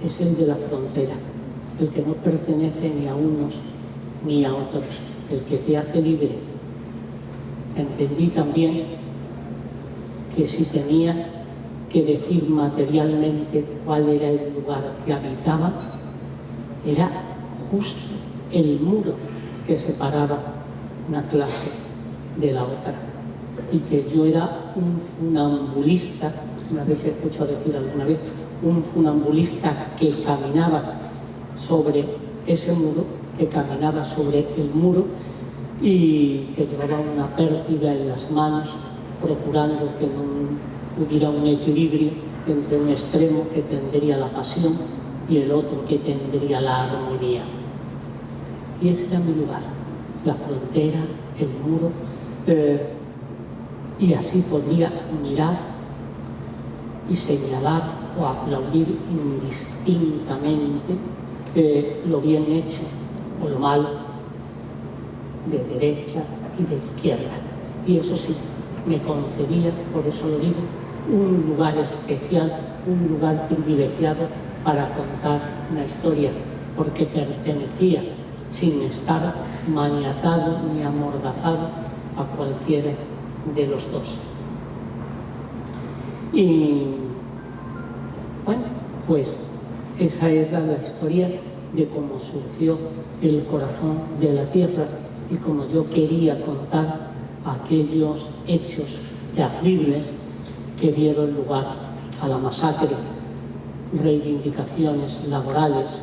[SPEAKER 2] es el de la frontera, el que no pertenece ni a unos ni a otros, el que te hace libre. Entendí también que si tenía que decir materialmente cuál era el lugar que habitaba, era justo el muro que separaba una clase de la otra, y que yo era un funambulista, me habéis escuchado decir alguna vez, un funambulista que caminaba sobre ese muro, que caminaba sobre el muro y que llevaba una pértiga en las manos, procurando que no hubiera un equilibrio entre un extremo que tendría la pasión y el otro que tendría la armonía. Y ese era mi lugar, la frontera, el muro, y así podía mirar y señalar o aplaudir indistintamente lo bien hecho o lo malo, de derecha y de izquierda. Y eso sí, me concedía, por eso lo digo, un lugar especial, un lugar privilegiado para contar una historia, porque pertenecía, sin estar maniatado ni amordazado, a cualquiera de los dos. Y bueno, pues esa es la historia de cómo surgió el corazón de la tierra y cómo yo quería contar aquellos hechos terribles que dieron lugar a la masacre, reivindicaciones laborales,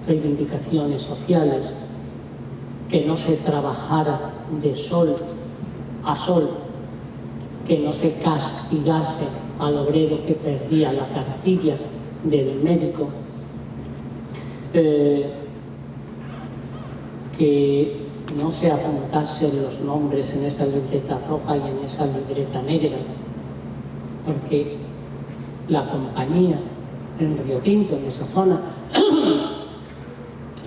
[SPEAKER 2] reivindicaciones sociales, que no se trabajara de sol a sol, que no se castigase al obrero que perdía la cartilla del médico, que no se apuntasen los nombres en esa libreta roja y en esa libreta negra, porque la compañía en Río Tinto, en esa zona,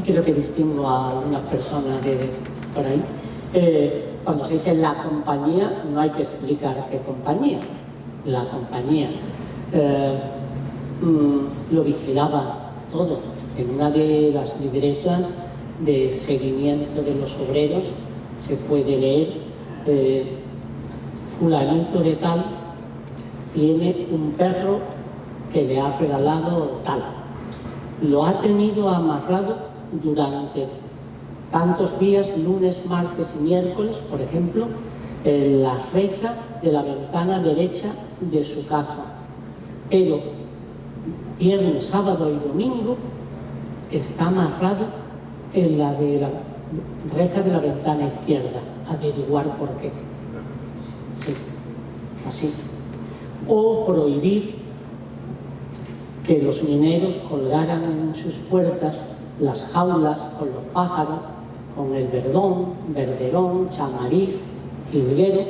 [SPEAKER 2] creo que distingo a algunas personas de por ahí, cuando se dice la compañía no hay que explicar qué compañía. La compañía lo vigilaba todo. En una de las libretas de seguimiento de los obreros se puede leer fulanito de tal tiene un perro que le ha regalado tal. Lo ha tenido amarrado durante tantos días, lunes, martes y miércoles, por ejemplo, en la reja de la ventana derecha de su casa. Pero viernes, sábado y domingo está amarrado en la de la reja de la ventana izquierda. Averiguar por qué. Sí, así. O prohibir que los mineros colgaran en sus puertas las jaulas con los pájaros, con el verdón, verderón, chamariz, jilguero,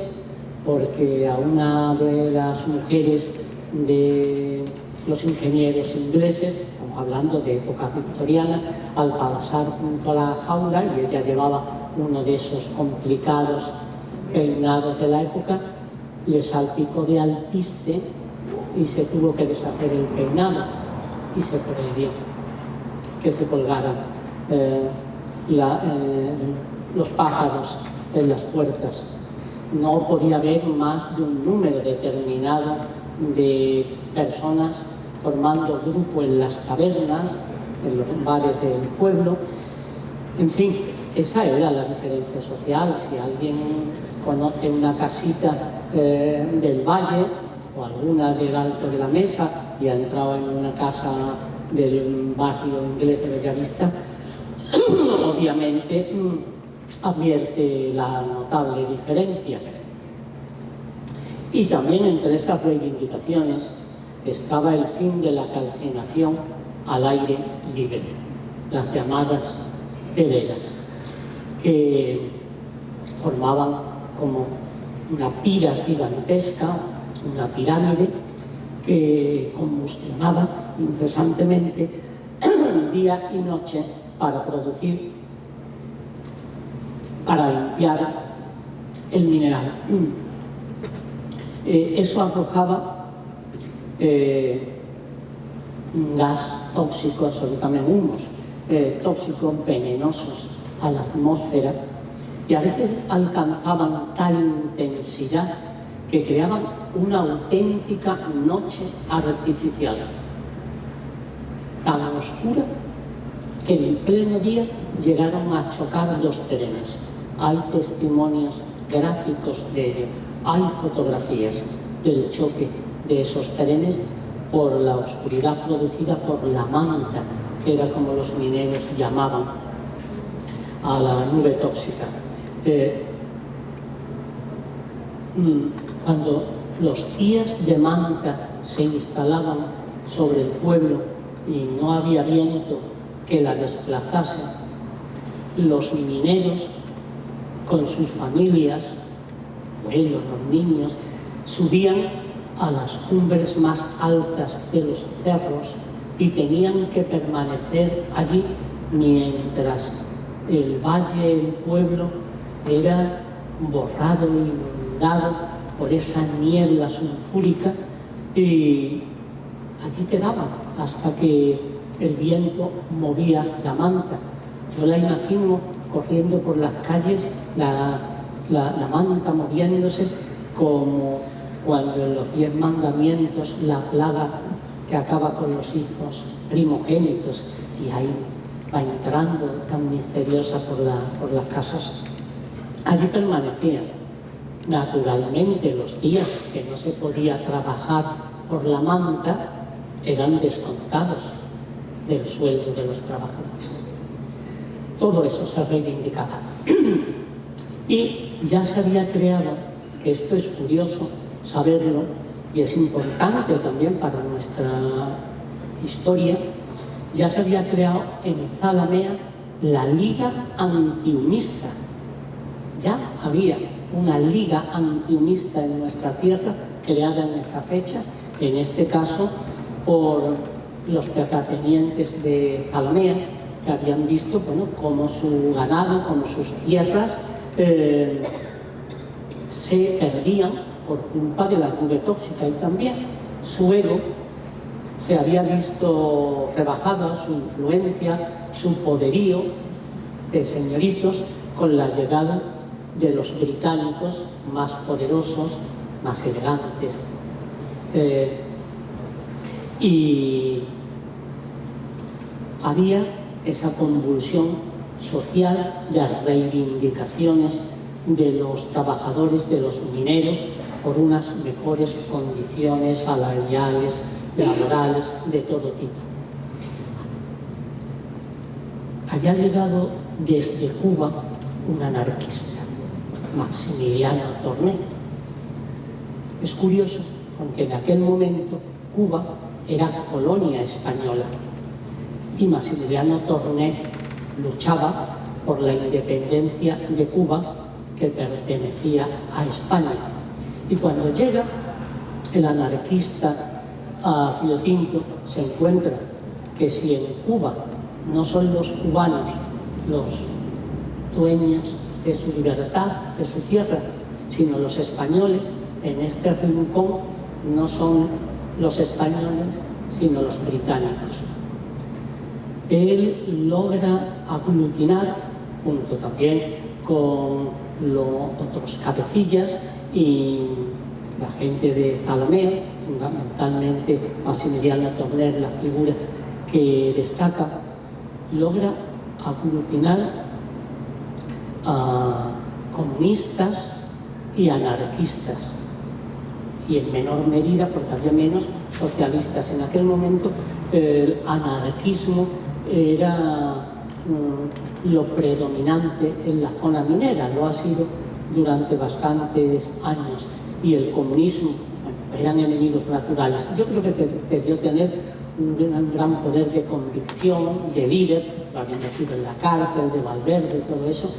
[SPEAKER 2] porque a una de las mujeres de los ingenieros ingleses, estamos hablando de época victoriana, al pasar junto a la jaula, y ella llevaba uno de esos complicados peinados de la época, le salpicó de alpiste y se tuvo que deshacer el peinado y se prohibió que se colgaran los pájaros en las puertas. No podía haber más de un número determinado de personas formando grupo en las tabernas, en los bares del pueblo. En fin, esa era la diferencia social. Si alguien conoce una casita del Valle o alguna del Alto de la Mesa y ha entrado en una casa del barrio inglés de Bellavista, obviamente advierte la notable diferencia. Y también entre esas reivindicaciones estaba el fin de la calcinación al aire libre, las llamadas teleras, que formaban como una pira gigantesca, una pirámide que combustionaba incesantemente día y noche para producir, para limpiar el mineral. Eso arrojaba un gas tóxico, absolutamente humos tóxicos venenosos a la atmósfera, y a veces alcanzaban tal intensidad que creaban una auténtica noche artificial, tan oscura que en pleno día llegaron a chocar los trenes. Hay testimonios gráficos de ello, hay fotografías del choque de esos trenes por la oscuridad producida por la manta, que era como los mineros llamaban a la nube tóxica. Cuando los días de manta se instalaban sobre el pueblo y no había viento que la desplazase, los mineros con sus familias, abuelos, los niños, subían a las cumbres más altas de los cerros y tenían que permanecer allí mientras el valle, el pueblo, era borrado e inundado por esa niebla sulfúrica, y allí quedaban hasta que el viento movía la manta. Yo la imagino corriendo por las calles, la manta moviéndose, como cuando en los 10 mandamientos la plaga que acaba con los hijos primogénitos, y ahí va entrando tan misteriosa por las casas. Allí permanecían. Naturalmente, los días que no se podía trabajar por la manta eran descontados del sueldo de los trabajadores. Todo eso se reivindicaba. Y ya se había creado, que esto es curioso saberlo y es importante también para nuestra historia, ya se había creado en Zalamea la Liga Antiunista. Ya había una liga antiunista en nuestra tierra, creada en esta fecha, en este caso por los terratenientes de Zalamea, que habían visto, bueno, cómo su ganado, cómo sus tierras se perdían por culpa de la nube tóxica, y también su ego se había visto rebajada, su influencia, su poderío de señoritos, con la llegada de los británicos más poderosos, más elegantes. Y había esa convulsión social de reivindicaciones de los trabajadores, de los mineros, por unas mejores condiciones salariales, laborales, de todo tipo. Había llegado desde Cuba un anarquista, Maximiliano Tornet. Es curioso, porque en aquel momento Cuba era colonia española y Maximiliano Tornet luchaba por la independencia de Cuba, que pertenecía a España. Y cuando llega el anarquista a Río Tinto, se encuentra que si en Cuba no son los cubanos los dueños de su libertad, de su tierra, sino los españoles, en este rincón no son los españoles, sino los británicos. Él logra aglutinar, junto también con los otros cabecillas y la gente de Zalamea, fundamentalmente Maximiliano Tornet, la figura que destaca, logra aglutinar comunistas y anarquistas, y en menor medida, porque había menos, socialistas. En aquel momento el anarquismo era lo predominante en la zona minera, lo ha sido durante bastantes años, y el comunismo, bueno, eran enemigos naturales. Yo creo que debió tener un gran poder de convicción, de líder, lo habían metido en la cárcel, de Valverde, todo eso,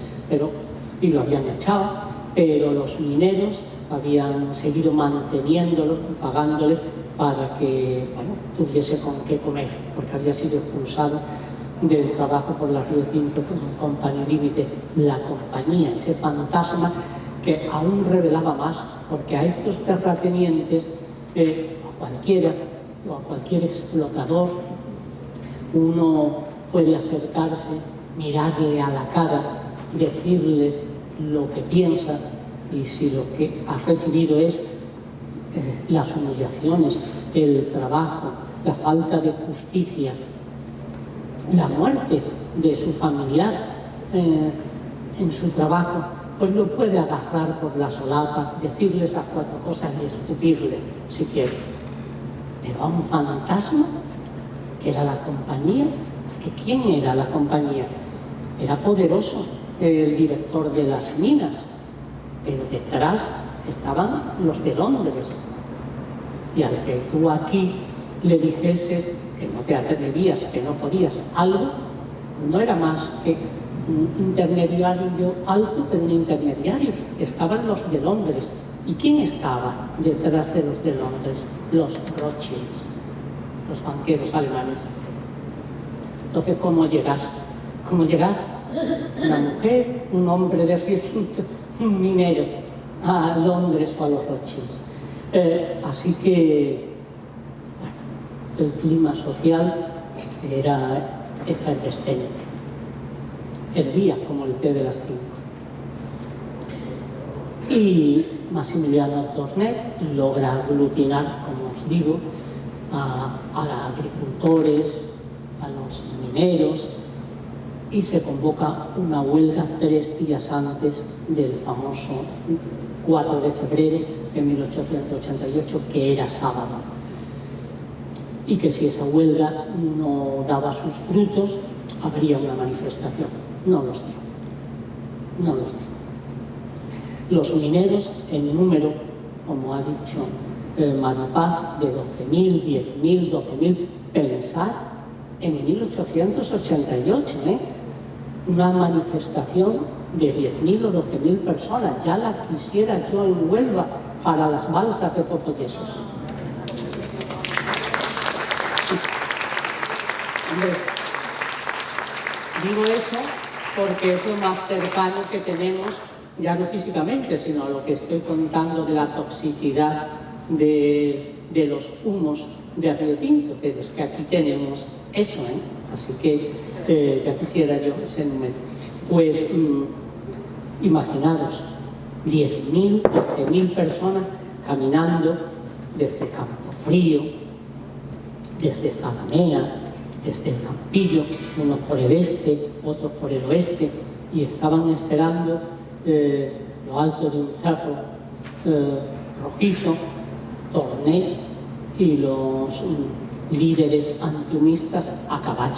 [SPEAKER 2] y lo habían echado, pero los mineros habían seguido manteniéndolo, pagándole para que, bueno, tuviese con qué comer, porque había sido expulsado del trabajo por la Río Tinto con Company Limited, la compañía, ese fantasma que aún revelaba más, porque a estos terratenientes, a cualquiera o a cualquier explotador, uno puede acercarse, mirarle a la cara, decirle lo que piensa, y si lo que ha recibido es las humillaciones, el trabajo, la falta de justicia, la muerte de su familiar en su trabajo, pues lo puede agarrar por las solapas, decirle esas 4 cosas y escupirle si quiere. Pero a un fantasma, que era la compañía, que ¿quién era la compañía? Era poderoso el director de las minas, pero detrás estaban los de Londres. Y al que tú aquí le dijeses que no te atrevías, que no podías algo, no era más que un intermediario alto, pero un intermediario. Estaban los de Londres. ¿Y quién estaba detrás de los de Londres? Los Rothschilds, los banqueros alemanes. Entonces, ¿cómo llegar? ¿Cómo llegar? Una mujer, un hombre de recinto, un minero, a Londres o a los Rothschilds. Así que, bueno, el clima social era efervescente. Hervía como el té de las 5. Y Maximiliano Tornet logra aglutinar, como os digo, a agricultores, a los mineros, y se convoca una huelga 3 días antes del famoso 4 de febrero de 1888, que era sábado. Y que si esa huelga no daba sus frutos, habría una manifestación. No los dio. No los dio. Los mineros, en número, como ha dicho Maripaz, de 12.000, 10.000, 12.000, pensad en 1888, una manifestación de 10.000 o 12.000 personas. Ya la quisiera yo en Huelva para las balsas de Zozoyesos. Hombre, digo eso porque es lo más cercano que tenemos, ya no físicamente, sino lo que estoy contando de la toxicidad de los humos de Río Tinto, que es que aquí tenemos eso, así que ya quisiera yo ese número. Pues imaginaros, 10.000, 12.000 personas caminando desde Campofrío, desde Zalamea, desde el Campillo, unos por el este, otros por el oeste, y estaban esperando lo alto de un cerro rojizo, Tornet y los líderes antihumistas a caballo.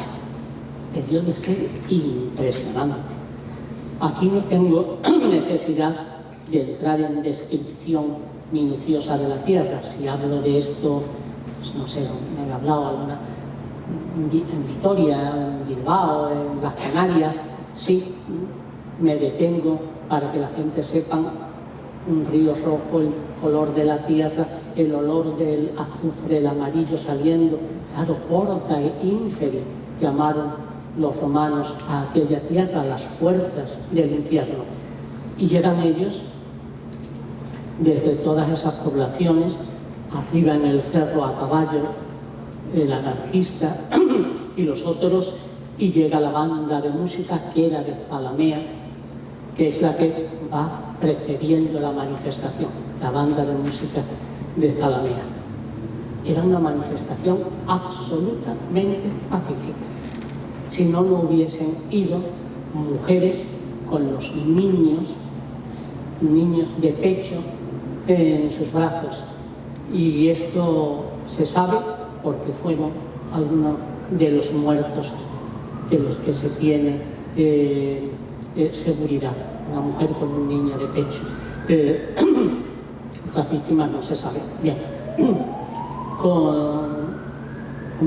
[SPEAKER 2] Debió de ser impresionante. Aquí no tengo necesidad de entrar en descripción minuciosa de la tierra. Si hablo de esto, pues no sé, me he hablado alguna en Vitoria, en Bilbao, en las Canarias, sí, me detengo para que la gente sepa un río rojo, el color de la tierra, el olor del azufre, el amarillo saliendo. Claro, Porta e Inferi llamaron los romanos a aquella tierra, las puertas del infierno. Y llegan ellos desde todas esas poblaciones, arriba en el cerro a caballo, el anarquista y los otros, y llega la banda de música que era de Zalamea, que es la que va precediendo la manifestación, la banda de música de Zalamea. Era una manifestación absolutamente pacífica. Si no, no hubiesen ido mujeres con los niños de pecho en sus brazos. Y esto se sabe porque fueron algunos de los muertos de los que se tiene seguridad. Una mujer con un niño de pecho. Otras víctimas no se sabe. Bien. Con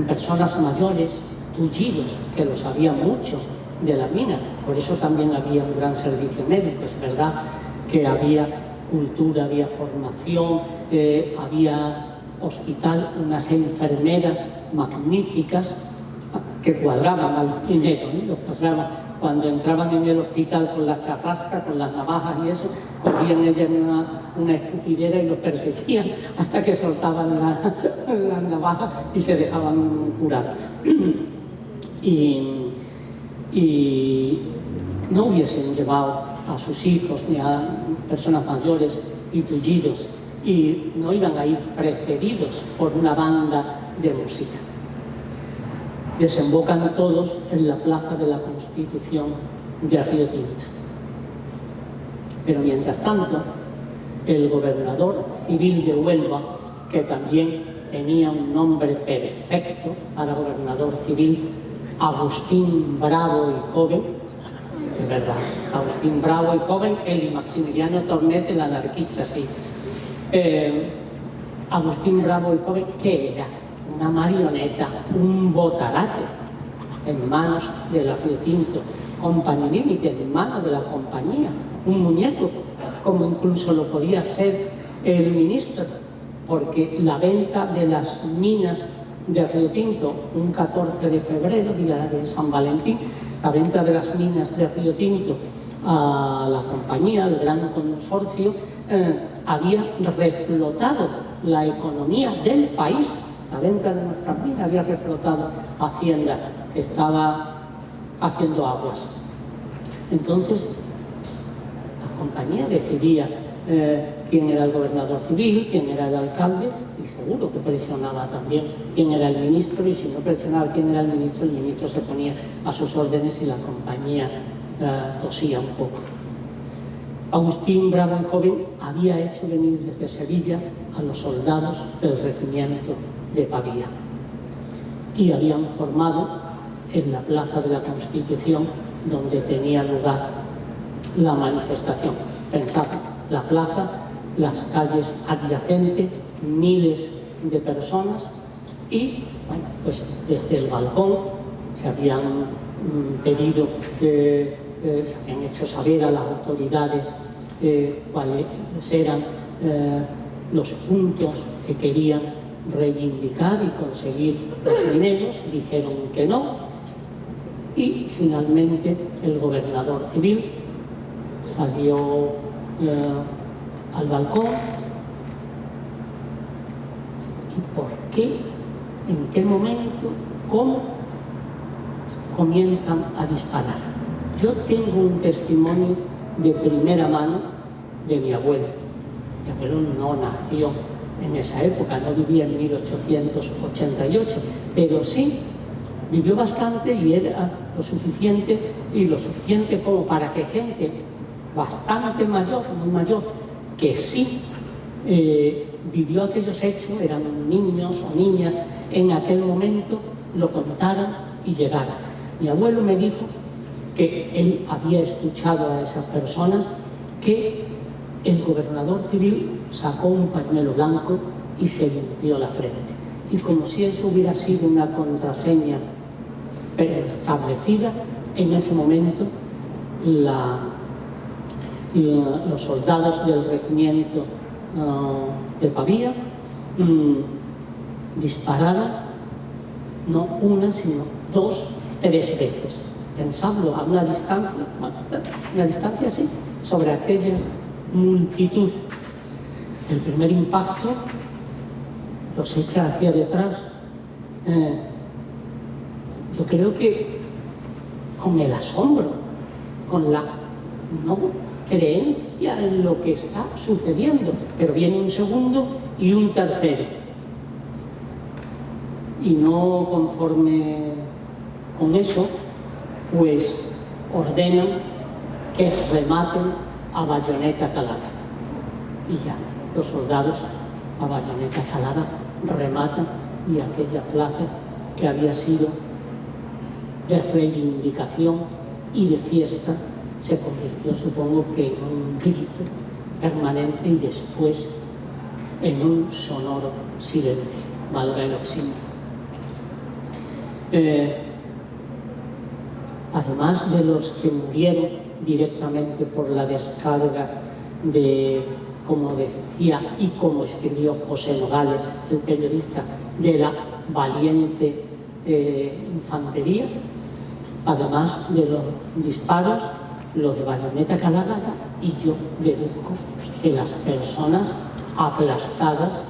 [SPEAKER 2] personas mayores, tullidos, que lo sabía mucho de la mina. Por eso también había un gran servicio médico. Es verdad que había cultura, había formación, había hospital, unas enfermeras magníficas que cuadraban a los mineros, los pasaban. Cuando entraban en el hospital con la charrasca, con las navajas y eso, cogían ellas una escupidera y los perseguían hasta que soltaban las navajas y se dejaban curar. Y no hubiesen llevado a sus hijos ni a personas mayores y tullidos, y no iban a ir precedidos por una banda de música. Desembocan todos en la Plaza de la Constitución de Río Tinto. Pero mientras tanto, el gobernador civil de Huelva, que también tenía un nombre perfecto para gobernador civil, Agustín Bravo y Joven, de verdad, Agustín Bravo y Joven, él y Maximiliano Tornet, el anarquista, sí. Agustín Bravo y Joven, ¿qué era? Una marioneta, un botarate en manos de la Río Tinto, Company Limited, en manos de la compañía, un muñeco, como incluso lo podía ser el ministro, porque la venta de las minas de Río Tinto, un 14 de febrero, día de San Valentín, la venta de las minas de Río Tinto a la compañía, al gran consorcio, había reflotado la economía del país. La venta de nuestras minas había reflotado Hacienda, que estaba haciendo aguas. Entonces, la compañía decidía quién era el gobernador civil, quién era el alcalde, y seguro que presionaba también quién era el ministro, y si no presionaba quién era el ministro se ponía a sus órdenes y la compañía tosía un poco. Agustín Bravo y Joven había hecho venir desde Sevilla a los soldados del regimiento de Pavía y habían formado en la Plaza de la Constitución, donde tenía lugar la manifestación. Pensad, la plaza, las calles adyacentes, miles de personas y, bueno, pues desde el balcón se habían pedido, se habían hecho saber a las autoridades cuáles eran los puntos que querían reivindicar y conseguir los mineros. Dijeron que no, y finalmente el gobernador civil salió al balcón. ¿Y por qué? ¿En qué momento? ¿Cómo comienzan a disparar? Yo tengo un testimonio de primera mano de mi abuelo. Mi abuelo no nació en esa época, no vivía en 1888, pero sí vivió bastante y era lo suficiente como para que gente bastante mayor, muy mayor, que sí vivió aquellos hechos, eran niños o niñas en aquel momento, lo contaran y llegaran. Mi abuelo me dijo que él había escuchado a esas personas, que el gobernador civil sacó un pañuelo blanco y se limpió la frente. Y como si eso hubiera sido una contraseña establecida, en ese momento los soldados del regimiento de Pavía dispararon no una, sino 2, 3 veces. Pensadlo, a una distancia así, sobre aquella multitud. El primer impacto los echa hacia detrás. Yo creo que con el asombro, con la no creencia en lo que está sucediendo, pero viene un segundo y un tercero. Y no conforme con eso, pues ordenan que rematen a bayoneta calada. Y ya, los soldados a bayoneta calada rematan y aquella plaza que había sido de reivindicación y de fiesta se convirtió, supongo que en un grito permanente y después en un sonoro silencio, valga el oxímetro. Además de los que murieron directamente por la descarga de, como decía y como escribió José Nogales, el periodista, de la valiente infantería, además de los disparos, los de bayoneta calada, y yo deduzco que las personas aplastadas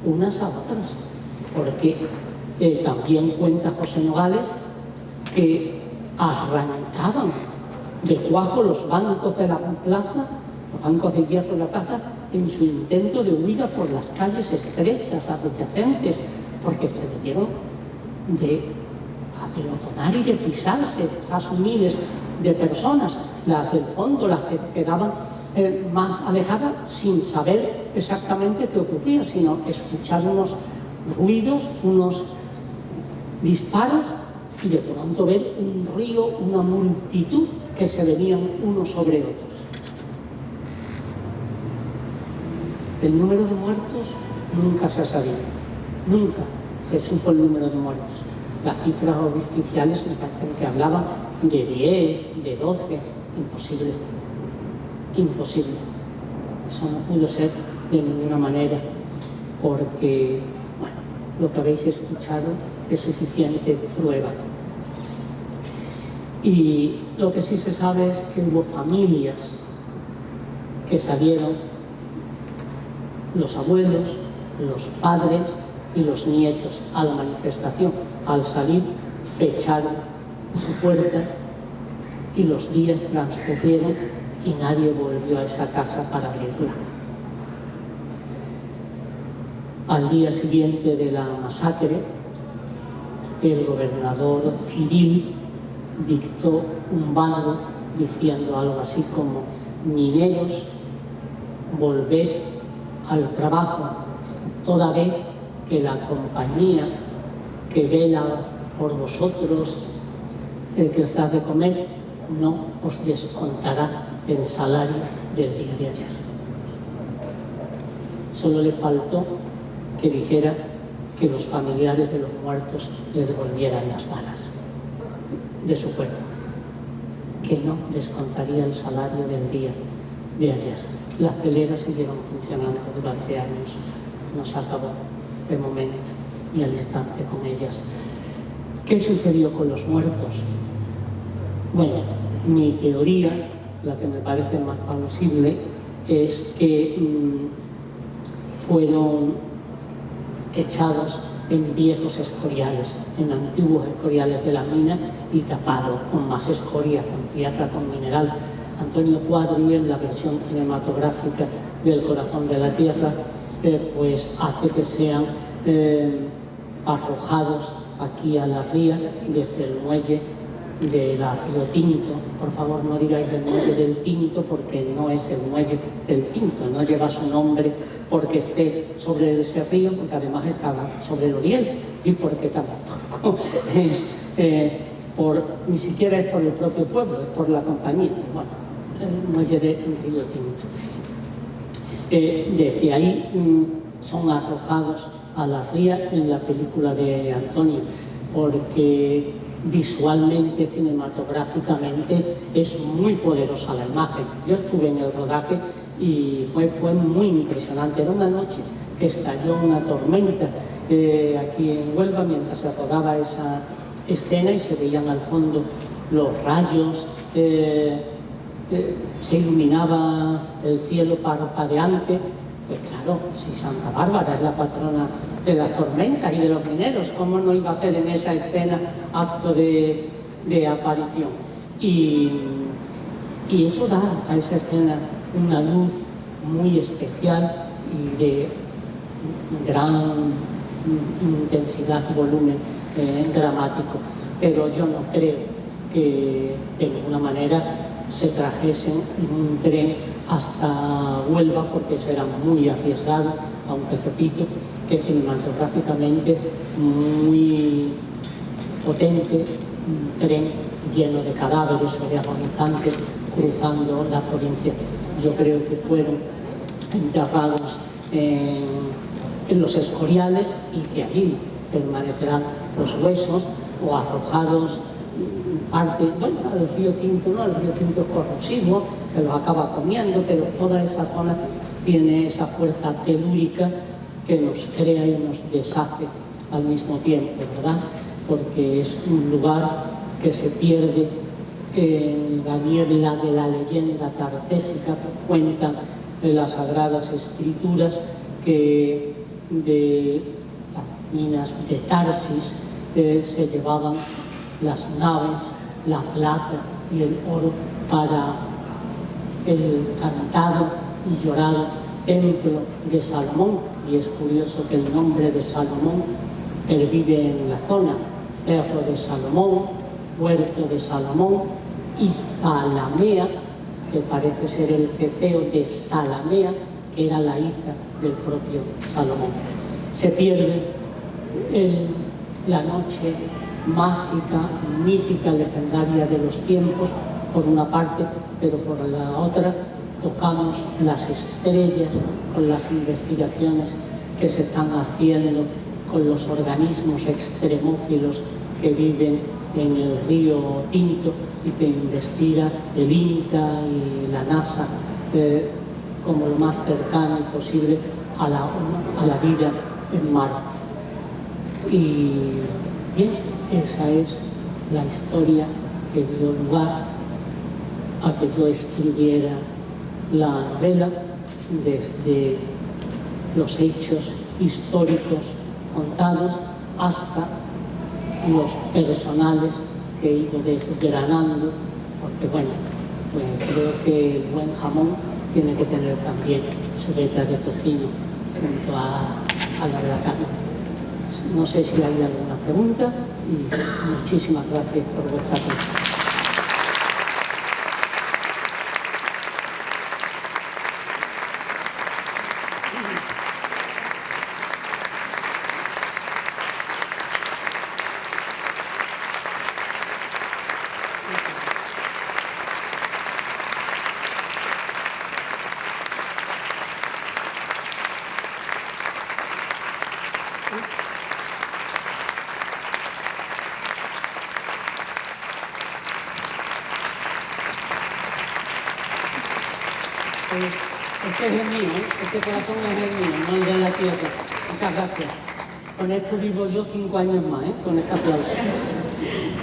[SPEAKER 2] unas a otras, porque también cuenta José Nogales que arrancaban de cuajo los bancos de la plaza, los bancos de hierro de la plaza, en su intento de huida por las calles estrechas, adyacentes, porque se debieron de apelotonar y de pisarse esas miles de personas, las del fondo, las que quedaban más alejadas, sin saber exactamente qué ocurría, sino escuchar unos ruidos, unos disparos, y de pronto ver un río, una multitud que se venían unos sobre otros. El número de muertos nunca se ha sabido, nunca se supo el número de muertos. Las cifras oficiales me parecen que hablaban de 10, de 12, imposible, imposible. Eso no pudo ser de ninguna manera, porque, bueno, lo que habéis escuchado es suficiente prueba. Y lo que sí se sabe es que hubo familias que salieron, los abuelos, los padres y los nietos a la manifestación. Al salir, fecharon su puerta y los días transcurrieron y nadie volvió a esa casa para abrirla. Al día siguiente de la masacre, el gobernador civil dictó un bando diciendo algo así como: mineros, volved al trabajo, toda vez que la compañía que vela por vosotros, que os da de comer, no os descontará el salario del día de ayer. Solo le faltó que dijera que los familiares de los muertos le devolvieran las balas de su cuerpo, que no descontaría el salario del día de ayer. Las teleras siguieron funcionando durante años, no se acabó de momento y al instante con ellas. ¿Qué sucedió con los muertos? Bueno, mi teoría, la que me parece más plausible, es que fueron echados en viejos escoriales, en antiguos escoriales de la mina y tapados con más escoria, con tierra, con mineral. Antonio Cuadri, en la versión cinematográfica del Corazón de la Tierra, pues hace que sean arrojados aquí a la ría desde el muelle de la Río Tinto. Por favor, no digáis el muelle del Tinto, porque no es el muelle del Tinto, no lleva su nombre porque esté sobre ese río, porque además estaba sobre el Oriel, y porque tampoco es ni siquiera es por el propio pueblo, es por la compañía. Bueno, el muelle del Río Tinto. Desde ahí son arrojados a la ría en la película de Antonio, porque visualmente, cinematográficamente, es muy poderosa la imagen. Yo estuve en el rodaje y fue muy impresionante. Era una noche que estalló una tormenta aquí en Huelva mientras se rodaba esa escena y se veían al fondo los rayos, se iluminaba el cielo parpadeante. Pues claro, si Santa Bárbara es la patrona de las tormentas y de los mineros, ¿cómo no iba a hacer en esa escena acto de aparición? Y eso da a esa escena una luz muy especial y de gran intensidad y volumen dramático. Pero yo no creo que de ninguna manera se trajesen en un tren hasta Huelva, porque eso era muy arriesgado, aunque repito que cinematográficamente muy potente, un tren lleno de cadáveres o de agonizantes cruzando la provincia. Yo creo que fueron enterrados en los Escoriales y que allí permanecerán los huesos o arrojados parte, bueno, al río Tinto, no, el río Tinto es corrosivo, se los acaba comiendo, pero toda esa zona tiene esa fuerza telúrica que nos crea y nos deshace al mismo tiempo, ¿verdad? Porque es un lugar que se pierde en la niebla de la leyenda tartésica. Cuentan las Sagradas Escrituras que de las minas de Tarsis se llevaban las naves, la plata y el oro para el cantado y llorado templo de Salomón. Y es curioso que el nombre de Salomón pervive en la zona: Cerro de Salomón, Huerto de Salomón y Zalamea, que parece ser el ceceo de Salamea, que era la hija del propio Salomón. Se pierde la noche mágica, mítica, legendaria de los tiempos, por una parte, pero por la otra tocamos las estrellas con las investigaciones que se están haciendo con los organismos extremófilos que viven en el río Tinto y que investiga el INTA y la NASA como lo más cercano posible a la vida en Marte. Y bien, esa es la historia que dio lugar a que yo escribiera la novela, desde los hechos históricos contados hasta los personales que he ido desgranando, porque bueno, pues creo que el buen jamón tiene que tener también su veta de tocino junto a la de la carne. No sé si hay alguna pregunta y muchísimas gracias por vuestra atención. Este es el mío, este corazón es el mío, no el de la tierra. Muchas gracias. Con esto vivo yo 5 años más, con este aplauso.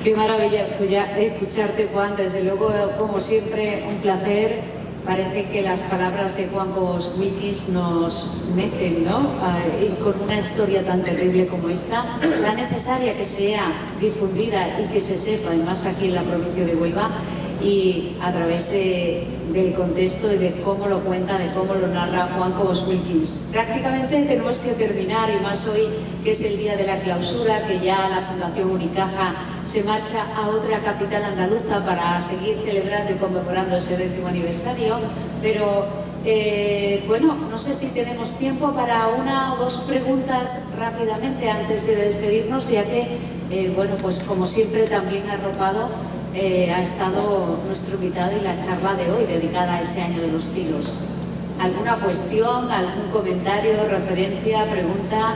[SPEAKER 1] Qué maravilla escucharte, Juan. Desde luego, como siempre, un placer. Parece que las palabras de Juan Cobos Wilkins nos mecen, ¿no? Y con una historia tan terrible como esta, tan necesaria que sea difundida y que se sepa, y más aquí en la provincia de Huelva, y a través del contexto y de cómo lo cuenta, de cómo lo narra Juan Cobos Wilkins. Prácticamente tenemos que terminar, y más hoy que es el día de la clausura, que ya la Fundación Unicaja se marcha a otra capital andaluza para seguir celebrando y conmemorando ese 10º aniversario, pero bueno, no sé si tenemos tiempo para una o dos preguntas rápidamente antes de despedirnos, ya que, bueno, pues como siempre también arropado ha estado nuestro invitado y la charla de hoy dedicada a ese año de los tiros. ¿Alguna cuestión, algún comentario, referencia, pregunta?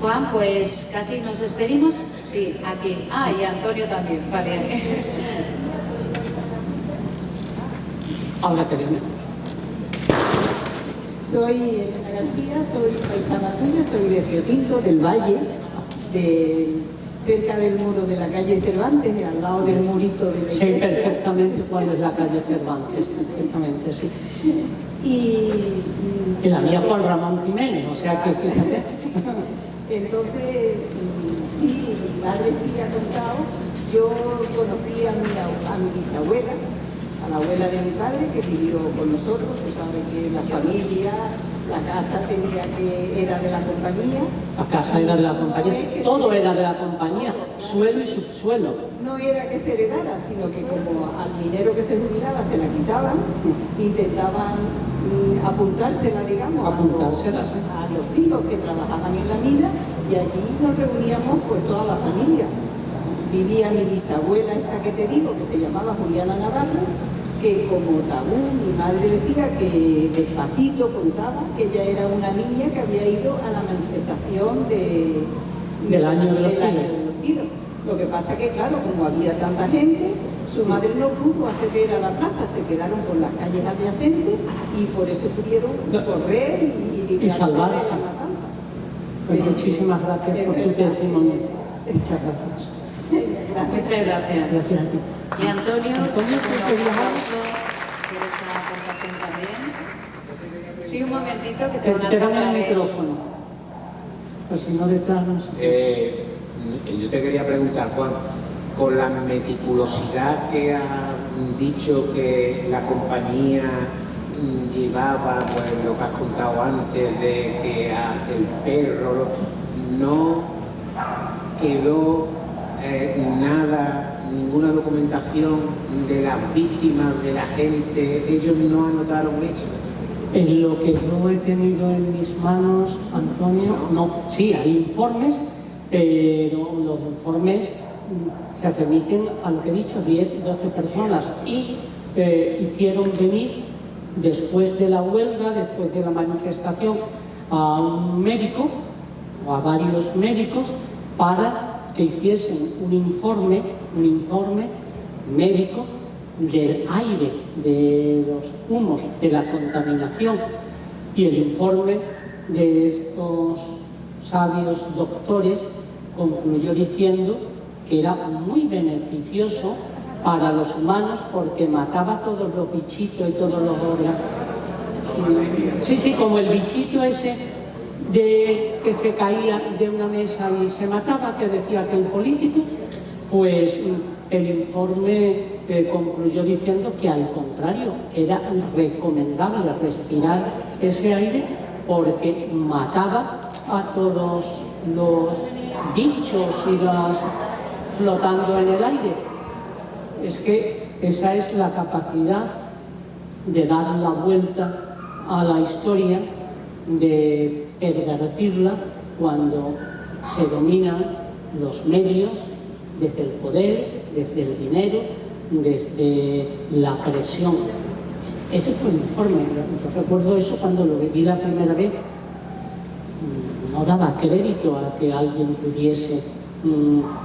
[SPEAKER 1] Juan, pues casi nos despedimos. Sí, aquí. Ah, y Antonio también, vale.
[SPEAKER 2] Ahora que viene.
[SPEAKER 3] Soy Elena García, soy paisana tuya, soy de Río Tinto, del Valle, cerca del muro de la calle Cervantes, al lado del murito de la iglesia.
[SPEAKER 2] Sé perfectamente cuál es la calle Cervantes, perfectamente, sí. Y la mía Juan Ramón Jiménez, o sea que fíjate.
[SPEAKER 3] Entonces, sí, mi madre sí ha contado. Yo conocí a mi bisabuela, a la abuela de mi padre, que vivió con nosotros. Pues sabes que la familia la casa era de la compañía.
[SPEAKER 2] La casa era de la compañía,
[SPEAKER 3] No,
[SPEAKER 2] todo era de la compañía, suelo y subsuelo.
[SPEAKER 3] No era que se heredara, sino que como al minero que se jubilaba se la quitaban, intentaban apuntársela, digamos,
[SPEAKER 2] Apuntársela, sí.
[SPEAKER 3] a los hijos que trabajaban en la mina, y allí nos reuníamos pues toda la familia. Vivía mi bisabuela, esta que te digo, que se llamaba Juliana Navarro, que como tabú, mi madre decía que despacito contaba que ella era una niña que había ido a la manifestación
[SPEAKER 2] del año de los
[SPEAKER 3] tiros. Lo que pasa que, claro, como había tanta gente, su madre no pudo acceder a la plaza, se quedaron por las calles adyacentes y por eso pudieron correr y librarse
[SPEAKER 2] salvarse.
[SPEAKER 3] de la matanza.
[SPEAKER 2] Pues muchísimas gracias por tu testimonio. Muchas gracias.
[SPEAKER 1] Muchas gracias.
[SPEAKER 2] Gracias a ti.
[SPEAKER 1] Y Antonio, un
[SPEAKER 2] Antonio, ¿tú querías
[SPEAKER 1] aplauso por esa aportación también. Sí, un momentito que te van a
[SPEAKER 2] Te dan
[SPEAKER 1] tocar
[SPEAKER 2] el micrófono. Pues si no detrás no sé.
[SPEAKER 4] Yo te quería preguntar, Juan, con la meticulosidad que has dicho que la compañía llevaba, pues lo que has contado antes de que el perro, no quedó nada, ninguna documentación de las víctimas, de la gente, ellos no anotaron eso.
[SPEAKER 2] En lo que yo he tenido en mis manos, Antonio, no. Sí, hay informes, pero los informes se remiten a lo que he dicho, 10, 12 personas, y hicieron venir, después de la huelga, después de la manifestación, a un médico, o a varios médicos, para que hiciesen un informe médico del aire, de los humos, de la contaminación, y el informe de estos sabios doctores concluyó diciendo que era muy beneficioso para los humanos porque mataba todos los bichitos y todos los órganos. Sí, como el bichito ese que se caía de una mesa y se mataba, que decía que el político, pues el informe concluyó diciendo que al contrario, era recomendable respirar ese aire porque mataba a todos los bichos y las flotando en el aire. Es que esa es la capacidad de dar la vuelta a la historia, de pervertirla cuando se dominan los medios desde el poder, desde el dinero, desde la presión. Ese fue el informe. Yo recuerdo eso cuando lo vi la primera vez. No daba crédito a que alguien pudiese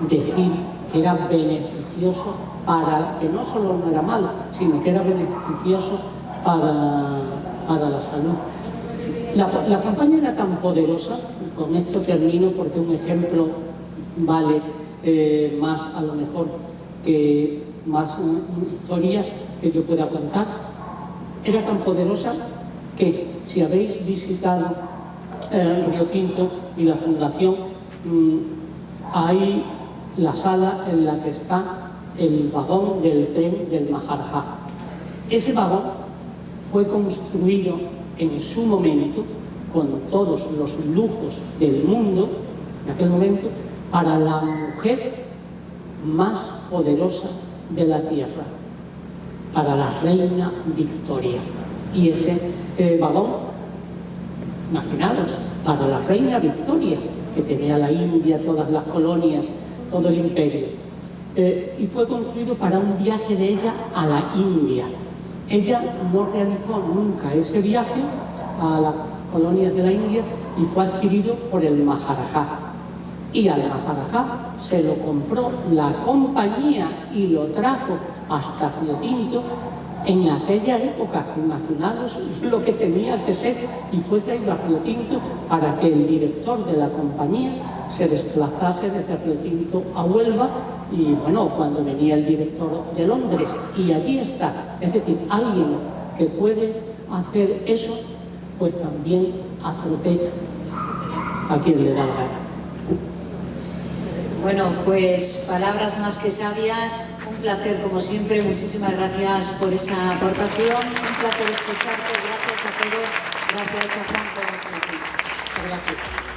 [SPEAKER 2] decir que era beneficioso para, que no solo no era malo, sino que era beneficioso para la salud. La campaña era tan poderosa, con esto termino porque un ejemplo vale más a lo mejor que más una historia que yo pueda contar. Era tan poderosa que si habéis visitado Río Tinto y la fundación, hay la sala en la que está el vagón del tren del Maharajá. Ese vagón fue construido en su momento, con todos los lujos del mundo, en aquel momento, para la mujer más poderosa de la tierra, para la reina Victoria. Y ese vagón, imaginaros, para la reina Victoria, que tenía la India, todas las colonias, todo el imperio. Y fue construido para un viaje de ella a la India. Ella no realizó nunca ese viaje a las colonias de la India y fue adquirido por el Maharajá. Y al Maharajá se lo compró la compañía y lo trajo hasta Río Tinto en aquella época. Imaginaros lo que tenía que ser, y fue traído a Río Tinto para que el director de la compañía se desplazase desde Río Tinto a Huelva. Y bueno, cuando venía el director de Londres, y allí está, es decir, alguien que puede hacer eso, pues también atropella a quien le da la gana.
[SPEAKER 1] Bueno, pues palabras más que sabias, un placer como siempre, muchísimas gracias por esa aportación, un placer escucharte, gracias a todos. Gracias a Juan por venir. Gracias.